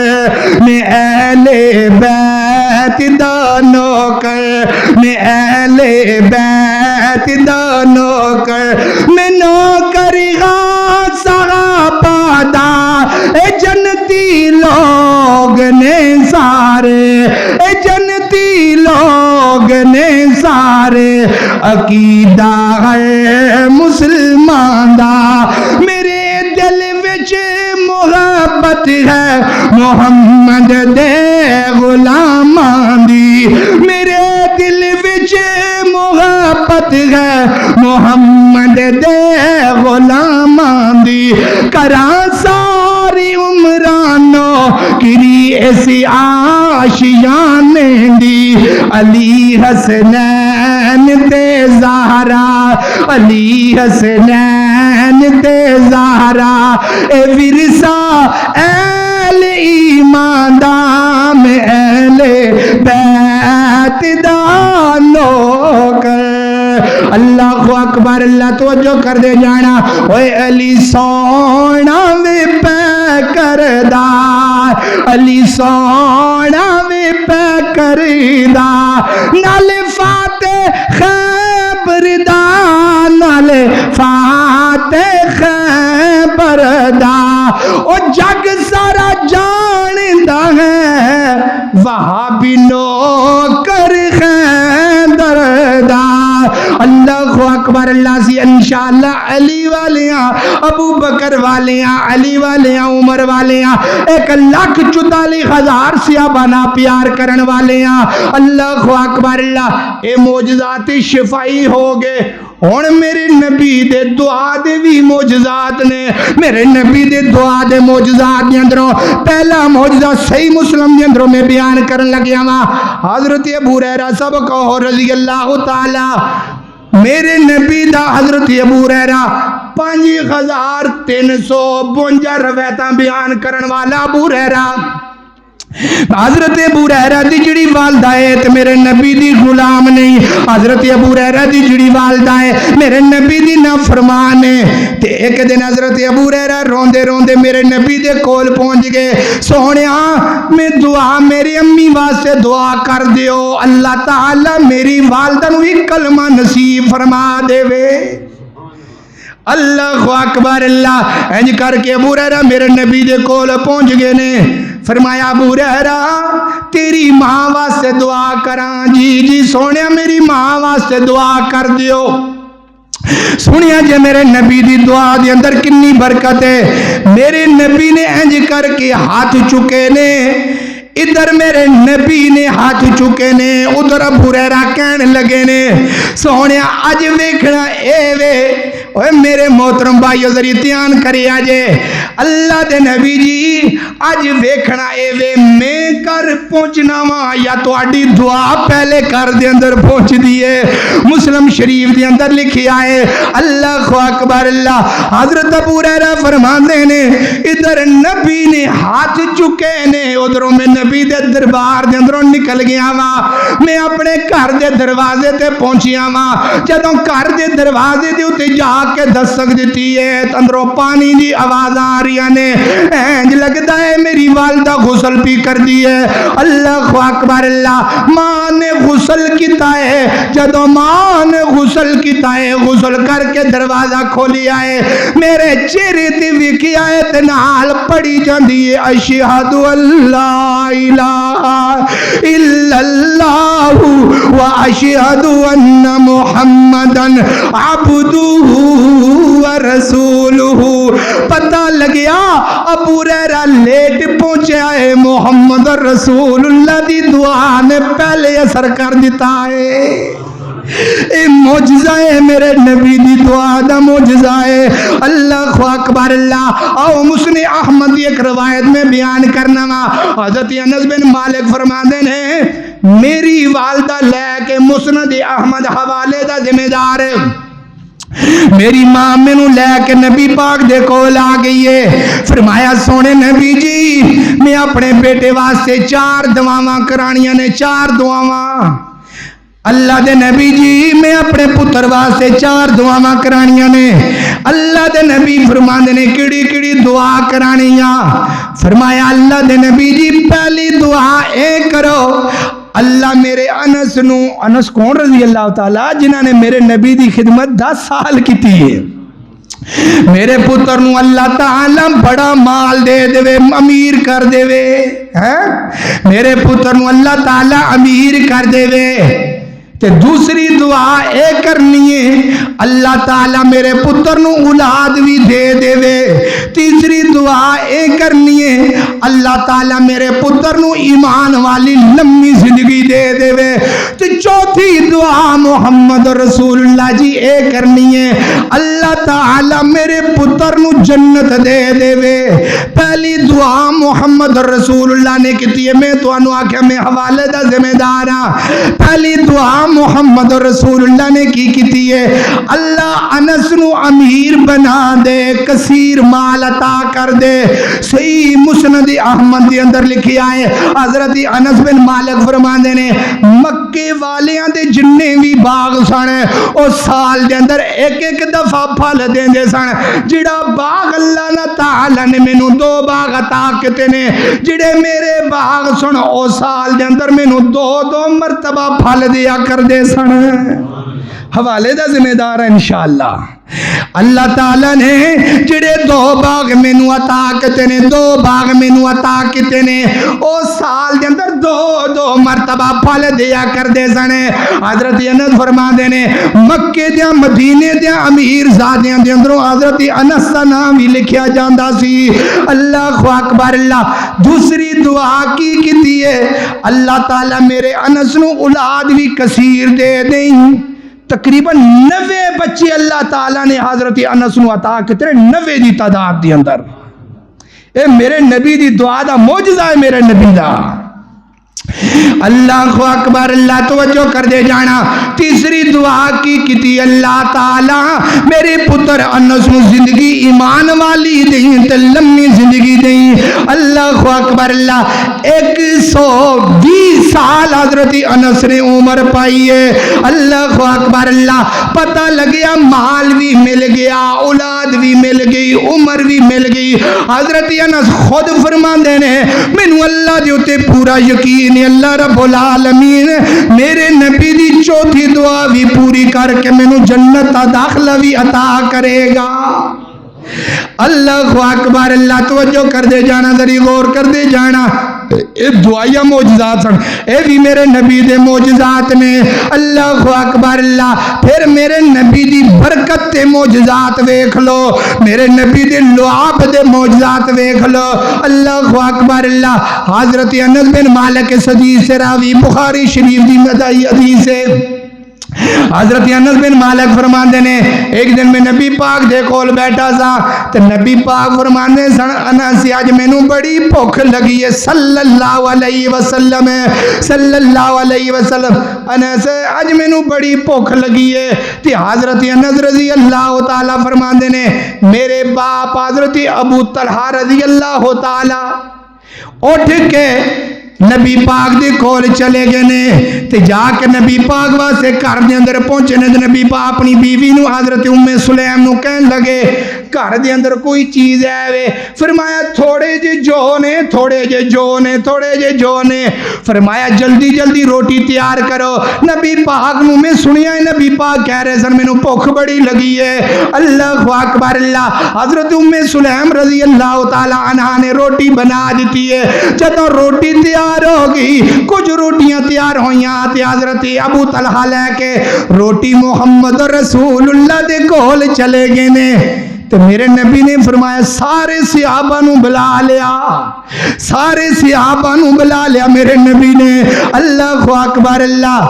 [SPEAKER 1] میں اہل بیت دا نوکر میں اہل بیت دا نوکر میں نوکر صحابہ دا اے جنتی لوگ نے سارے اے جنتی لوگ نے سارے عقیدہ ہے مسلمان دا میرے دل وچ محبت ہے محمد دے غلامان دی میرے دل وچ محبت ہے محمد دے غلامان دی کراں ساری عمرانو کری ایسی آشیان دی علی حسنین تے زہرا علی حسنین تے زہرا اے ورثہ اہل ایمان دا میں اہل بیت دا نوکر اللہ اکبر اللہ توجہ کر دے جانا اوے علی سونا وی پہ کردا علی سونا وی پہ کردا نال فاتح خیبر دا نال فاتح خیبر دا او جگ سارا جاندا ہے وہابی نوکر خیبر دا اللہ اکبر اللہ سی انشاءاللہ علی والے ہاں ابو بکر والے ہاں علی والے ہاں عمر والے ہاں 1,44,000 صحابہ نا پیار کرن والے ہاں اللہ اکبر اللہ اے معجزات شفائی ہو گئے ہن میرے نبی دے دعا دے بھی معجزات نے میرے نبی دے دعا دے معجزات دے اندروں پہلا معجزہ صحیح مسلم دے اندروں میں بیان کرن لگیا وا حضرت ابو ہریرہ سب کو رضی اللہ تعالی میرے نبی دا حضرت ابو ہریرہ 5,352 روایتاں بیان کرن والا ابو ہریرہ حضرت ابو ہریرہ دی جڑی والدہ ہے تے میرے نبی دی غلام نہیں حضرت ابو ہریرہ دی جڑی والدہ ہے میرے نبی دی نافرمان ہے تے ایک دن حضرت ابو ہریرہ روندے روندے میرے نبی دے کول پہنچ گئے سونیا میں دعا میری امی واسطے دعا کر دیو اللہ تعالی میری والدہ نو بھی کلمہ نصیب فرما دے وے اللہ اکبر اللہ انج کر کے ابو ہریرہ میرے نبی دے کول پہنچ گئے نے فرمایا ابو ہریرہ تیری ماں واسطے دعا کراں جی سونیا میری ماں واسطے دعا کر دیو سنیا جے میرے نبی دی دعا دے اندر کنی برکت ہے میرے نبی نے انج کر کے ہاتھ چکے نے ادھر میرے نبی نے ہاتھ چکے نے ادھر ابو ہریرہ کہنے لگے نے سونیا اج ویکھنا اے وے اوے میرے محترم بھائیو ذریعہ دھیان کرے آجے اللہ دے نبی جی اج ویکھنا اے وے میں کر پہنچنا وا یا تہاڈی دعا پہلے کر دے اندر پہنچ دیے مسلم شریف دے اندر لکھیا ہے اللہ اکبر اللہ حضرت ابو ہریرہ فرماندے نے ادھر نبی نے ہاتھ چکے نے ادھروں میں نبی دے دربار دے اندروں نکل گیا وا میں اپنے گھر دے دروازے تے پہنچیا وا جدوں گھر دے دروازے دے اوتے جا کے دستک دیتی ہے اندروں پانی دی آواز آ رہی نے انج لگتا ہے میری والدہ غسل بھی کر دی ہے اللہ اکبر اللہ ماں نے غسل کیتا ہے جدوں ماں نے غسل کیتا ہے غسل کر کے دروازہ کھولیا ہے میرے چہرے تے ویکھیا ہے تے نال پڑھی جاندی ہے اشہد اللہ الہ الا اللہ و اشہد ان محمدن عبدہ ورسولہ پتہ لگیا ابو ہریرہ لیٹ پہنچا ہے محمد رسول اللہ دی دعا نے پہلے اثر کر دیتا ہے اے معجزہ ہے میرے نبی دی دعا دا معجزہ ہے اللہ اکبر اللہ آؤ مسند احمد ایک روایت میں بیان کرنا وا حضرت انس بن مالک فرماندے نے میری والدہ لے کے مسند احمد حوالے دا ذمہ دار ہے میری ماں مینوں لے کے نبی پاک دے کول آ گئی ہے فرمایا سونے نبی جی میں اپنے بیٹے واسطے 4 دعاواں کرانیاں نے 4 دعاواں اللہ دے نبی جی میں اپنے پتر واسطے 4 دعاواں کرانیاں نے اللہ دے نبی فرماندے نے کیڑی کیڑی دعا کرانیاں فرمایا اللہ دے نبی جی پہلی دعا اے کرو اللہ میرے انس نو انس کون رضی اللہ تعالیٰ جنہاں نے میرے نبی دی خدمت 10 سال کی تھی ہے میرے پتر نو اللہ تعالیٰ بڑا مال دے دے امیر کر دے میرے پتر نو اللہ تعالیٰ امیر کر دے تے دوسری دعا اے کرنی ہے اللہ تعالیٰ میرے پتر نو اولاد بھی دے دے تیسری دعا اے کرنی ہے اللہ تعالیٰ میرے پتر نو ایمان والی لمبی زندگی دے دے تے چوتھی دعا محمد رسول اللہ جی اے کرنی ہے اللہ تعالیٰ میرے پتر نو جنت دے دے پہلی دعا محمد رسول اللہ نے کیتی ہے میں تو انو آکھیا میں حوالے دا ذمہ دار ہاں پہلی دعا محمد رسول اللہ نے کی ہے اللہ انس نو امیر بنا دے کثیر مال عطا کر دے صحیح مسند احمد دے اندر لکھیا ہے حضرت انس بن مالک فرماندے نے مکے والیاں دے جننے بھی باغ سن او سال دے اندر ایک ایک دفعہ پھل دیندے سن جڑا باغ اللہ نہ تعالی نے مینوں 2 باغ عطا کیتے نے جڑے میرے باغ سن او سال دے اندر مینوں 2 مرتبہ پھل دیا کر دے سن حوالے دا ذمہ دار ہے انشاءاللہ۔ اللہ تعالیٰ نے جڑے 2 باغ مینوں عطا کیتے نے، 2 باغ مینوں عطا کیتے نے، او سال دے اندر 2 مرتبہ پھل دیا کردے سن۔ حضرت انس فرماندے نے مکے دے مدینے دے امیر زادیاں دے اندروں حضرت انس دا نام ہی لکھیا جاندا سی۔ اللہ اکبر اللہ۔ دوسری دعا کی کیتی ہے، اللہ تعالیٰ میرے انس نو اولاد بھی کثیر دے دیں۔ تقریباً 90 بچے اللہ تعالیٰ نے حضرت انس نو عطا کیتے 90 دی تعداد دی اندر۔ اے میرے نبی دی دعا دا معجزہ ہے میرے نبی دا۔ اللہ اکبر اللہ، توجہ کر دے جانا۔ تیسری دعا کی کیتی اللہ تعالیٰ میرے پتر انس نو زندگی ایمان والی دیں تے لمبی زندگی دیں۔ اللہ اکبر اللہ۔ 120 سال حضرت انس نے عمر پائی ہے۔ اللہ اکبر اللہ۔ پتہ لگیا مال بھی مل گیا، اولاد بھی مل گئی، عمر بھی مل گئی۔ حضرت انس خود فرماندے نے مینوں اللہ دے اوتے پورا یقین، اللہ رب العالمین میرے نبی دی 4تھی دعا بھی پوری کر کے مینوں جنت دا داخلہ بھی عطا کرے گا۔ اللہ اکبر اللہ۔ توجہ کر دے جانا، ذری غور کر دے جانا۔ اے دعائیاں معجزات سن، اے بھی میرے نبی دے معجزات نے۔ اللہ اکبر اللہ۔ پھر میرے نبی دی برکت تے معجزات ویکھ لو، میرے نبی دے لعاب دے معجزات ویکھ لو۔ اللہ اکبر اللہ۔ حضرت انس بن مالک اس حدیث سے راوی بخاری شریف دی مدعی حدیث ہے۔ حضرت انس بن مالک فرماندے نے ایک دن میں نبی پاک دے کول بیٹھا سا تے نبی پاک فرماندے سن انس اج مینوں بڑی بھوک لگی ہے صلی اللہ علیہ وسلم، صلی اللہ علیہ وسلم۔ انس اج مینوں بڑی بھوک لگی ہے تے حضرت انس رضی اللہ تعالی فرماندے نے میرے باپ حضرت ابو طلحہ رضی اللہ تعالی اٹھ کے نبی پاک دے کول چلے گئے نے تے جا کے نبی پاک واسطے گھر دے اندر پہنچے نے۔ نبی پاک اپنی بیوی نو حضرت ام سلیم نو کہن لگے گھر دے اندر کوئی چیز ہے وے؟ فرمایا تھوڑے جے جو نے، تھوڑے جے جو نے، تھوڑے جے جو نے۔ فرمایا جلدی جلدی روٹی تیار کرو۔ نبی پاک نو میں سنیا ہے نبی پاک کہہ رہے سن مینوں بھوک بڑی لگی ہے۔ اللہ اکبر اللہ۔ حضرت ام سلیم رضی اللہ تعالی عنہا نے روٹی بنا دیتی ہے۔ جدوں روٹی تیار ہوگی، کچھ روٹیاں تیار ہوئیاں تے حضرت ابو طلحہ لے کے روٹی محمد رسول اللہ دے کول چلے گئے نے تے میرے نبی نے فرمایا سارے صحابہ نو بلا لیا، سارے صحابہ نو بلا لیا میرے نبی نے۔ اللہ اکبر اللہ۔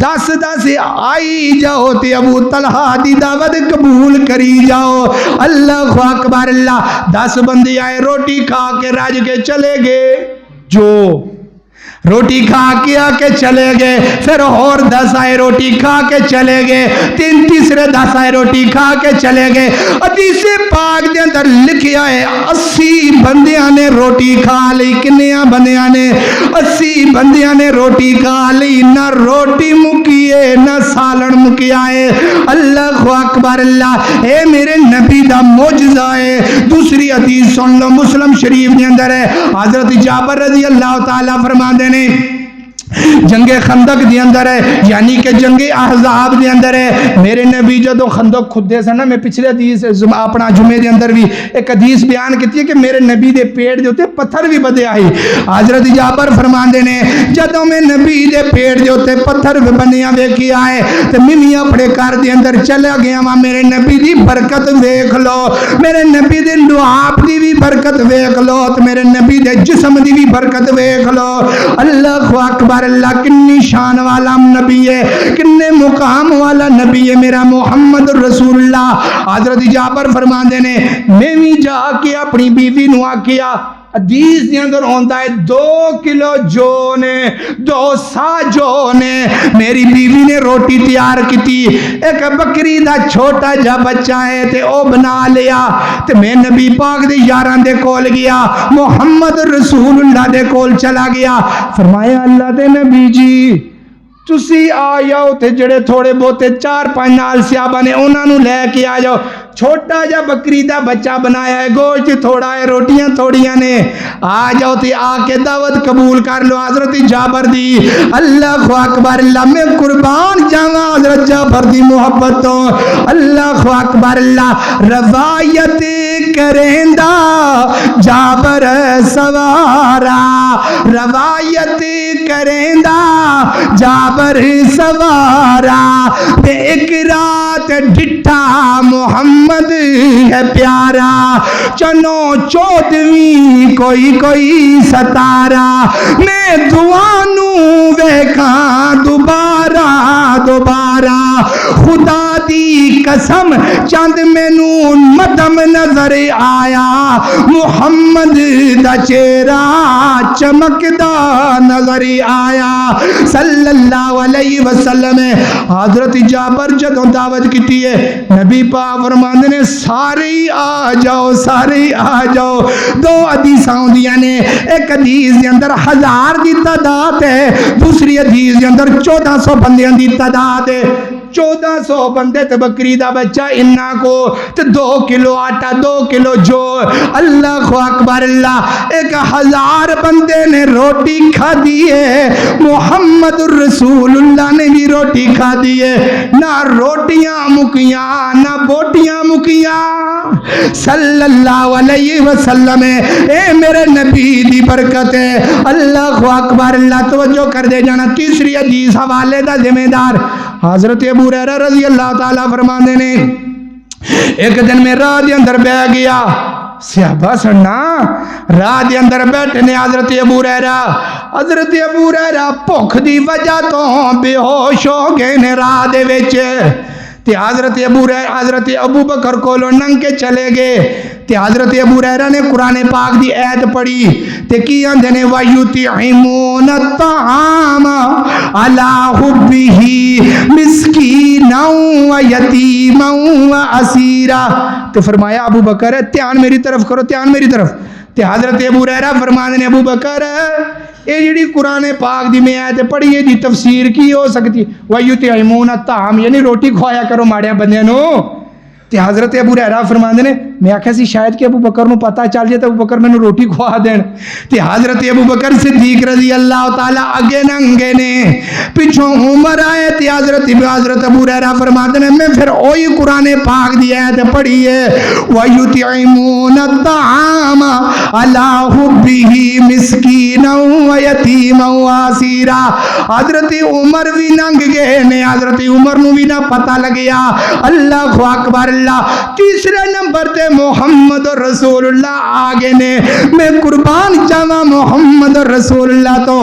[SPEAKER 1] 10 آئی جاؤ تے ابو طلحہ دی دعوت قبول کری جاؤ۔ اللہ اکبر اللہ۔ 10 بندے آئے، روٹی کھا کے رج کے چلے گئے، جو روٹی کھا کے آ کے چلے گئے۔ پھر اور 10 آئے، روٹی کھا کے چلے گئے۔ تیسرے 10 آئے، روٹی کھا کے چلے گئے۔ حدیث پاک دے اندر لکھیا ہے 80 بندیاں نے روٹی کھا لی۔ کنیاں بندیاں نے؟ 80 بندیاں نے روٹی کھا لی۔ نہ روٹی مکی ہے نہ سالن مکیا ہے۔ اللہ اکبر اللہ۔ اے میرے نبی دا معجزہ ہے۔ دوسری حدیث سن لو، مسلم شریف دے اندر ہے۔ حضرت جابر رضی اللہ تعالیٰ فرماندے نے جنگ خندق دی اندر ہے، یعنی کہ جنگ احزاب دی اندر ہے۔ میرے نبی جدو خندق خودے سے نا، میں پچھلے حدیث اپنا جمعے دی اندر بھی ایک حدیث بیان کی ہے کہ میرے نبی دے پیٹ دے ہوتے پتھر بھی بدے آئی۔ حضرت جابر فرماندے نے جدو میں نبی دے پیٹ دے ہوتے پتھر بھی بنیاں ویکھی آئے تو میں اپنے گھر دے اندر چلا گیا وہاں، میرے نبی دی برکت ویکھ لو، میرے نبی دے لعاب دی بھی برکت ویکھ لو، تو میرے نبی دے جسم دی بھی برکت ویکھ لو۔ اللہ اکبر اللہ۔ کنی شان والا نبی ہے، کنے مقام والا نبی ہے میرا محمد رسول اللہ۔ حضرت جابر فرماندے نے میں بھی جا کے اپنی بیوی نو آکھیا، حدیث دے اندر ہوندا ہے 2 کلو جو نے، 2 سا جو نے میری بیوی نے روٹی تیار کیتی، ایک بکری دا چھوٹا جا بچہ ہے تے او بنا لیا تے میں نبی پاک دے یاراں دے کول گیا، محمد رسول اللہ دے کول چلا گیا۔ فرمایا اللہ دے نبی جی تسی آ جاؤ تے جڑے تھوڑے بہتے 4-5 نال صحابہ نے انہاں نو لے کے آ جاؤ۔ چھوٹا جا بکری دا بچہ بنایا ہے، گوشت تھوڑا ہے، روٹیاں تھوڑیاں نے، آ جاؤ تے آ کے دعوت قبول کر لو حضرت جابر دی۔ اللہ اکبر اللہ، میں قربان جاواں حضرت جابر دی محبت تو۔ اللہ اکبر اللہ، روایت کریندا جابر سوارا، روایت کریندا جابر سوارا، تے ایک رات ڈٹھا محمد ہے پیارا، چنو چودویں کوئی کوئی ستارا، میں دعانو ویکھاں دوبارہ دوبارہ، خدا دی قسم چند مینوں مدم نظر آیا، محمد دا چہرہ چمکدا نظر آیا صلی اللہ علیہ وسلم۔ حضرت جابر جدوں دعوت کیتی ہے، نبی پاک فرماندے نے سارے آ جاؤ، سارے آ جاؤ۔ دو حدیثاں ہوندیاں نے، ایک حدیث دے اندر 1000 دی تعداد ہے، دوسری حدیث دے اندر 1400 بندیاں دی تعداد ہے۔ 1400 بندے تے بکری دا بچہ انہاں کو تے 2 کلو آٹا 2 کلو جو، اللہ اکبر اللہ، 1000 بندے نے روٹی کھا دیئے، محمد الرسول اللہ نے بھی روٹی کھا دیئے، نہ روٹیاں مکیاں نہ بوٹیاں مکیاں صلی اللہ علیہ وسلم۔ اے میرے نبی دی برکت ہے، اللہ اکبر اللہ، توجہ کر دے جانا۔ تیسری حدیث حوالے دا ذمہ دار حضرت ابو ہریرہ رضی اللہ تعالیٰ فرماندے نے، ایک دن میں راہ دے اندر بہ گیا، صحابہ سننا راہ دے اندر بیٹھنے حضرت ابو ہریرہ بھوک دی وجہ تو بے ہوش ہو گئے نے راہ دے وچ، تے حضرت ابو بکر کولوں ننگ کے چلے گئے، تے حضرت ابو ہریرہ نے قرآن پاک دی آیت پڑھی تے کی آندے نے وَيُطْعِمُونَ الطَّعَامَ عَلَىٰ حُبِّهِ مِسْكِينًا وَيَتِيمًا وَأَسِيرًا، تے فرمایا ابو بکر دھیان میری طرف کرو، دھیان میری طرف، تے حضرت ابو ہریرہ فرماندے نے ابو بکر اے جڑی قرآن پاک دی میں آیت پڑھی ہے دی تفسیر کی ہو سکتی؟ وَيُطْعِمُونَ الطَّعَامَ یعنی روٹی کھوایا کرو ماڑیاں بندیاں نو۔ تے حضرت ابو ہریرہ فرماندے نے میں آکھیا سی شاید کہ ابو بکر نو پتہ چل جائے تو ابو بکر مینوں روٹی کھوا دین، تے حضرت ابو بکر صدیق رضی اللہ تعالی اگے ننگے نے، پیچھوں عمر آئے، تے حضرت ابو ہریرہ فرماندے نے میں پھر وہی قرآن پاک دی آیت پڑھی ہے وَيُطْعِمُونَ الطَّعَامَ عَلَىٰ حُبِّهِ مِسْكِينًا وَيَتِيمًا وَأَسِيرًا۔ حضرت عمر بھی ننگ گئے نے، حضرت عمر نو بھی نہ پتہ لگیا، اللہ اکبر اللہ۔ تیسرے نمبر تے محمد رسول اللہ آگے نے، میں قربان جاواں محمد رسول اللہ تو،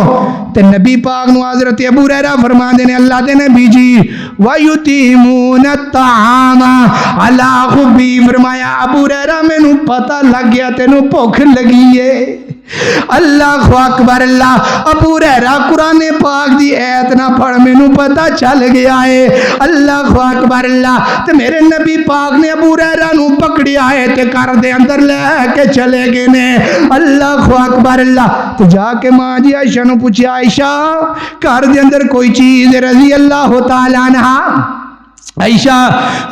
[SPEAKER 1] تے نبی پاک نو حضرت ابو ہریرہ فرماندے نے اللہ دے نبی جی وَيُطْعِمُونَ الطَّعَامَ عَلَىٰ حُبِّهِ، فرمایا ابو ہریرہ مینوں پتہ لگ گیا تینوں بھوک لگی ہے، اللہ اکبر اللہ۔ ابو ہریرہ قرآن پاک دی آیت نہ پڑھ مینوں پتہ چل گیا ہے، اللہ اکبر اللہ۔ تے میرے نبی پاک نے ابو ہریرہ نو پکڑیا ہے تے گھر دے اندر لے کے چلے گئے نے، اللہ اکبر اللہ۔ تے جا کے ماں جی عائشہ نو پوچھیا عائشہ گھر دے اندر کوئی چیز رضی اللہ تعالی عنہا؟ عائشہ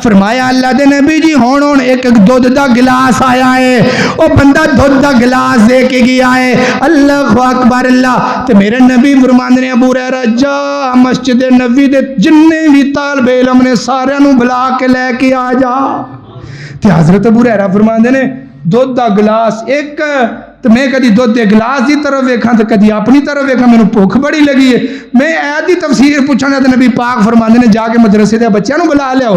[SPEAKER 1] فرمایا اللہ دے نبی جی ہون ایک دودھ دا گلاس آیا ہے، وہ بندہ دودھ دا گلاس دے کے گیا ہے، اللہ اکبر اللہ۔ تے میرے نبی فرماندے نے ابو ہریرہ جا مسجد نبوی دے جننے بھی طالب علم نے سارے نو بلا کے لے کے آ جا۔ تے حضرت ابو ہریرہ فرماندے نے دودھ دا گلاس ایک، تو میں کدی دودھ دے گلاس دی طرف ویکھاں تے کدی اپنی طرف ویکھاں، مینوں بھوک بڑی لگی ہے، میں ایت دی تفسیر پوچھنا تے نبی پاک فرماندے نے جا کے مدرسے دے بچیاں نو بلا لیاؤ،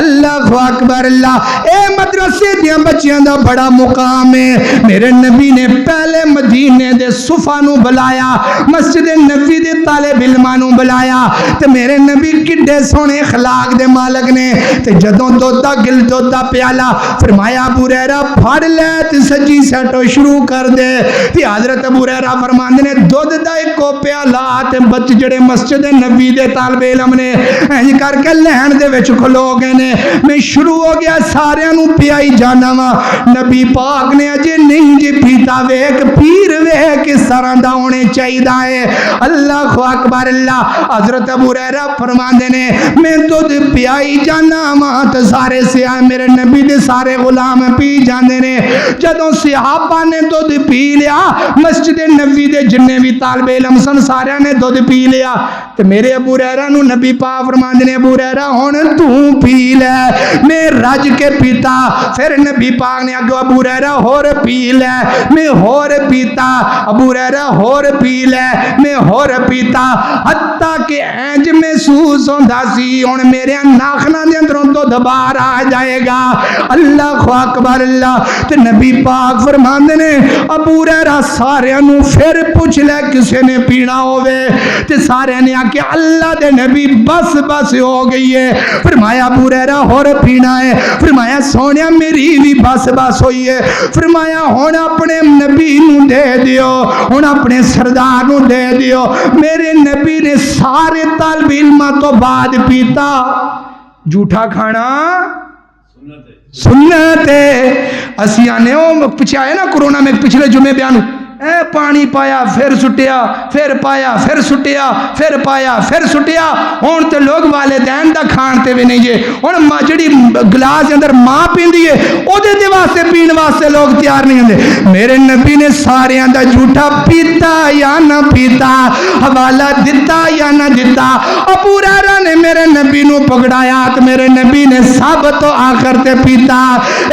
[SPEAKER 1] اللہ اکبر اللہ۔ اے مدرسے دیاں بچیاں دا بڑا مقام ہے، میرے نبی نے پہلے مدینے دے صفا نو بلایا، مسجد نبوی دے طالب علماں نو بلایا، تے میرے نبی کڈے سونے اخلاق دے مالک نے، تے جدوں دودھ دا پیالہ فرمایا ابو ہریرہ پھڑ لے تے سجی سیٹو شروع کر دے، تے حضرت ابو ہریرہ فرماندے نے دودھ دا ایک پیالہ تے بچ جڑے مسجد نبی دے طالب علم نے انج کر کے لہن دے وچ کھلو گئے نے، میں شروع ہو گیا سارے نو پیائی جانا وا، نبی پاک نے اجے نہیں جی پیتا، ویکھ پیر وے کس طرح دا ہونے چاہیے. اللہ اکبر اللہ. حضرت ابو ہریرہ فرماندے نے میں دودھ پیائی جانا وا تے سارے سیاح میرے نبی دے سارے غلام پی جاندے نے. جدوں صحابہ نے دودھ پی لیا مسجد نبوی دے جننے بھی طالب علم سن سارے نے دودھ پی لیا تے میرے ابو ہریرہ نو نبی پاک فرماندے نے ابو ہریرہ ہن تو پی لے. میں رج کے پیتا. پھر نبی پاک نے اگو ابو ہریرہ ہور پی لے. میں ہور پیتا. ابو ہریرہ ہور پی لے. میں ہور پیتا حتیٰ کہ اینج محسوس ہوندا سی ہن میرے ناخنا دے اندروں دودھ باہر آ جائے گا. اللہ اکبر اللہ. تے نبی پاک فرماندے نے ابو ہریرہ سارے نو پھر پوچھ لے کسے نے پینا ہوے تے سارے نے آکھیا اللہ دے نبی بس بس ہو گئی ہے. فرمایا ابو ہریرہ ہور پینا ہے. فرمایا سونیا میری بھی بس بس ہوئی ہے. فرمایا ہن اپنے نبی نو دے دیو ہن اپنے سردار نو دے دیو. میرے نبی نے سارے طالب علماں تو بعد پیتا. جھوٹا کھانا سنت ہے. اسی آنے پیچھے آئے نا کرونا میں پچھلے جمعے بیان اے پانی پایا پھر سٹیا پھر پایا پھر سٹیا پھر پایا پھر سٹیا. ہون تے لوگ والدین دا کھان تے بھی نہیں جے. ہن جڑی گلاس اندر ماں پیندی ہے او دے واسطے پین واسطے لوگ تیار نہیں ہوندے. میرے نبی نے سارے دا جھوٹا پیتا یا نہ پیتا حوالہ دتا یا نہ دتا. ابو ہریرہ نے میرے نبی نو پکڑایا تے میرے نبی نے سب تو آخر تے پیتا.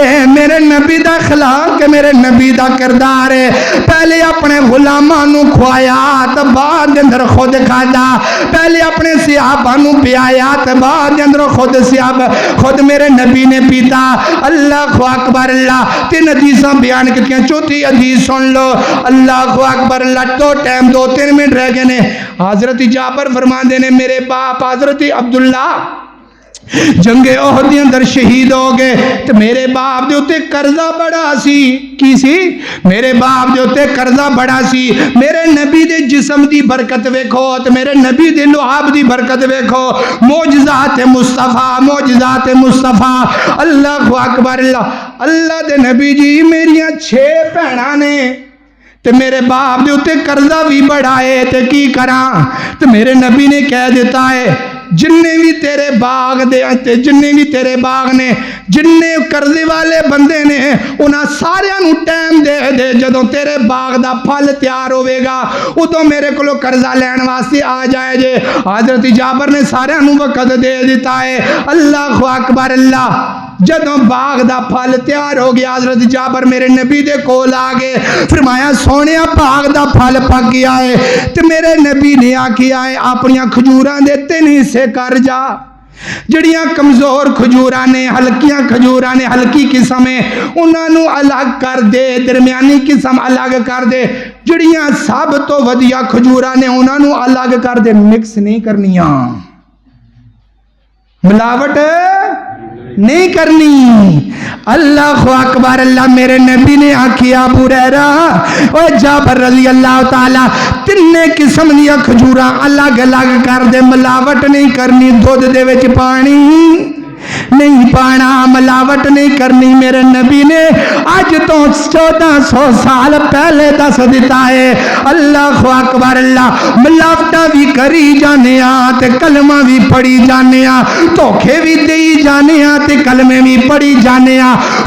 [SPEAKER 1] اے میرے نبی دا اخلاق میرے نبی دا کردار ہے. پہلے اپنے غلاماں نو کھوایا تے بعد اندر خود کھادا. پہلے اپنے صحابہ نو پیایا تے بعد اندر خود میرے نبی نے پیتا. اللہ اکبر اللہ. 3 حدیثاں بیان کیتیاں. چوتھی حدیث سن لو. اللہ اکبر اللہ. 2-3 منٹ رہ گئے نے. حضرت جابر فرماندے نے میرے باپ حضرت عبداللہ جنگ احد دے اندر شہید ہو گئے تے میرے باپ دے اوتے قرضہ بڑا سی. کی سی؟ میرے باپ دے اوتے قرضہ بڑا سی. میرے نبی دے جسم دی برکت ویکھو تے میرے نبی دے لعاب دی برکت ویکھو. معجزات مصطفیٰ معجزات مصطفیٰ. اللہ اکبر اللہ. اللہ دے نبی جی میریاں 6 بہناں نے تے میرے باپ دے اوتے قرضہ بھی بڑا ہے تے کی کراں. تے میرے نبی نے کہہ دیتا ہے جننے بھی تیرے باغ دے تے جننے بھی تیرے باغ نے جننے قرضے والے بندے نے انہاں سارے نو ٹائم دے دے. جدوں تیرے باغ دا پھل تیار ہوے گا ادوں میرے کولو قرضہ لین واسطے آ جائے جے. حضرت جابر نے سارے نو وقت دے دیتا ہے. اللہ اکبر اللہ. جدوں باغ دا پھل تیار ہو گیا حضرت جابر میرے نبی دے کول آ گئے. فرمایا سونیا باغ دا پھل پک گیا ہے تے میرے نبی نے آکھیا ہے اپنی کھجوراں دے 3 حصے کر جا. جڑیاں کمزور کھجوراں نے ہلکیاں کھجوراں نے ہلکی قسم ہے انہاں نو الگ کر دے. درمیانی قسم الگ کر دے. جڑیاں سب تو ودیا کھجوراں نے انہاں نو الگ کر دے. مکس نہیں کرنیاں ملاوٹ نہیں کرنی. اللہ اکبر اللہ. میرے نبی نے آکھیا ابو ہریرہ او جابر رضی اللہ تعالی 3 قسم دیا کھجوراں الگ الگ کر دے. ملاوٹ نہیں کرنی. دودھ دے وچ پانی نہیں پانا. ملاوٹ نہیں کرنی. میرے نبی نے اج تو 1400 سال پہلے دس دیتا ہے. اللہ اکبر اللہ. ملاوٹاں بھی کری جانے تے کلمہ بھی پڑھی جانے دھوکے بھی دئی جانے تے کلمے بھی پڑھی جانے.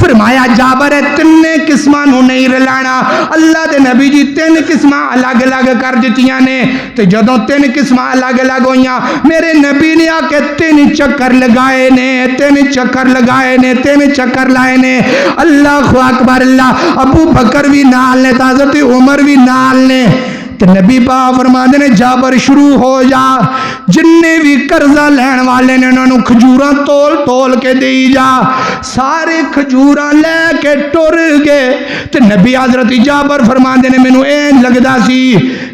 [SPEAKER 1] فرمایا جابر 3 قسماں نو نہیں رلانا. اللہ دے نبی جی 3 قسماں الگ الگ کر دتیاں نے. تے جدوں 3 قسماں الگ الگ ہوئیاں میرے نبی نے آ کے 3 چکر لگائے نے. 3 چکر لگائے نے. 3 چکر لائے نے. اللہ اکبر اللہ. ابو بکر بھی نال نے حضرت عمر بھی نال نے. تو نبی پاک فرماندے نے جابر شروع ہو جا. جننے بھی قرضہ لین والے نے انہوں نے کھجوراں تول تول کے دئی جا. سارے کھجوراں لے کے ٹر گئے. تو نبی حضرت جابر فرماندے نے مینوں اے لگدا سی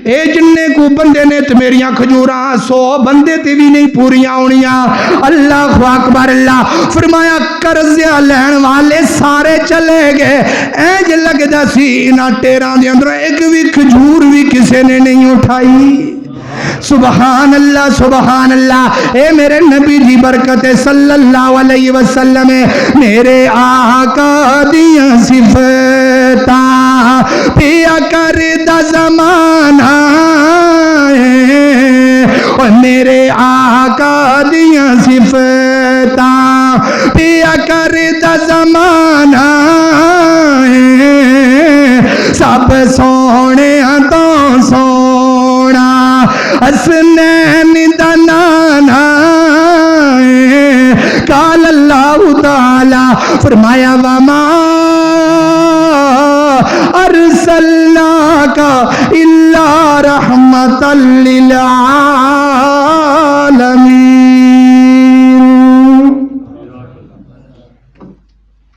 [SPEAKER 1] اے جننے کو بندے نے تے میریاں کھجوراں 100 بندے تے بھی نہیں پوریاں ہونیاں. اللہ اکبر اللہ. فرمایا قرضہ لین والے سارے چلے گئے. اینج لگدا سی انہاں ٹیراں دے اندر ایک بھی کھجور بھی کسے نے نہیں اٹھائی. سبحان اللہ سبحان اللہ. اے میرے نبی دی برکت صلی اللہ علیہ وسلم. میرے آقا دیاں صفتاں پیا کردا زمانہ اور میرے آقا دیاں صفتاں پیا کردا زمانہ سب سونے تو سونا حسنین دا نانا قال اللہ تعالی فرمایا وما ارسلناک الا رحمتا للعالمین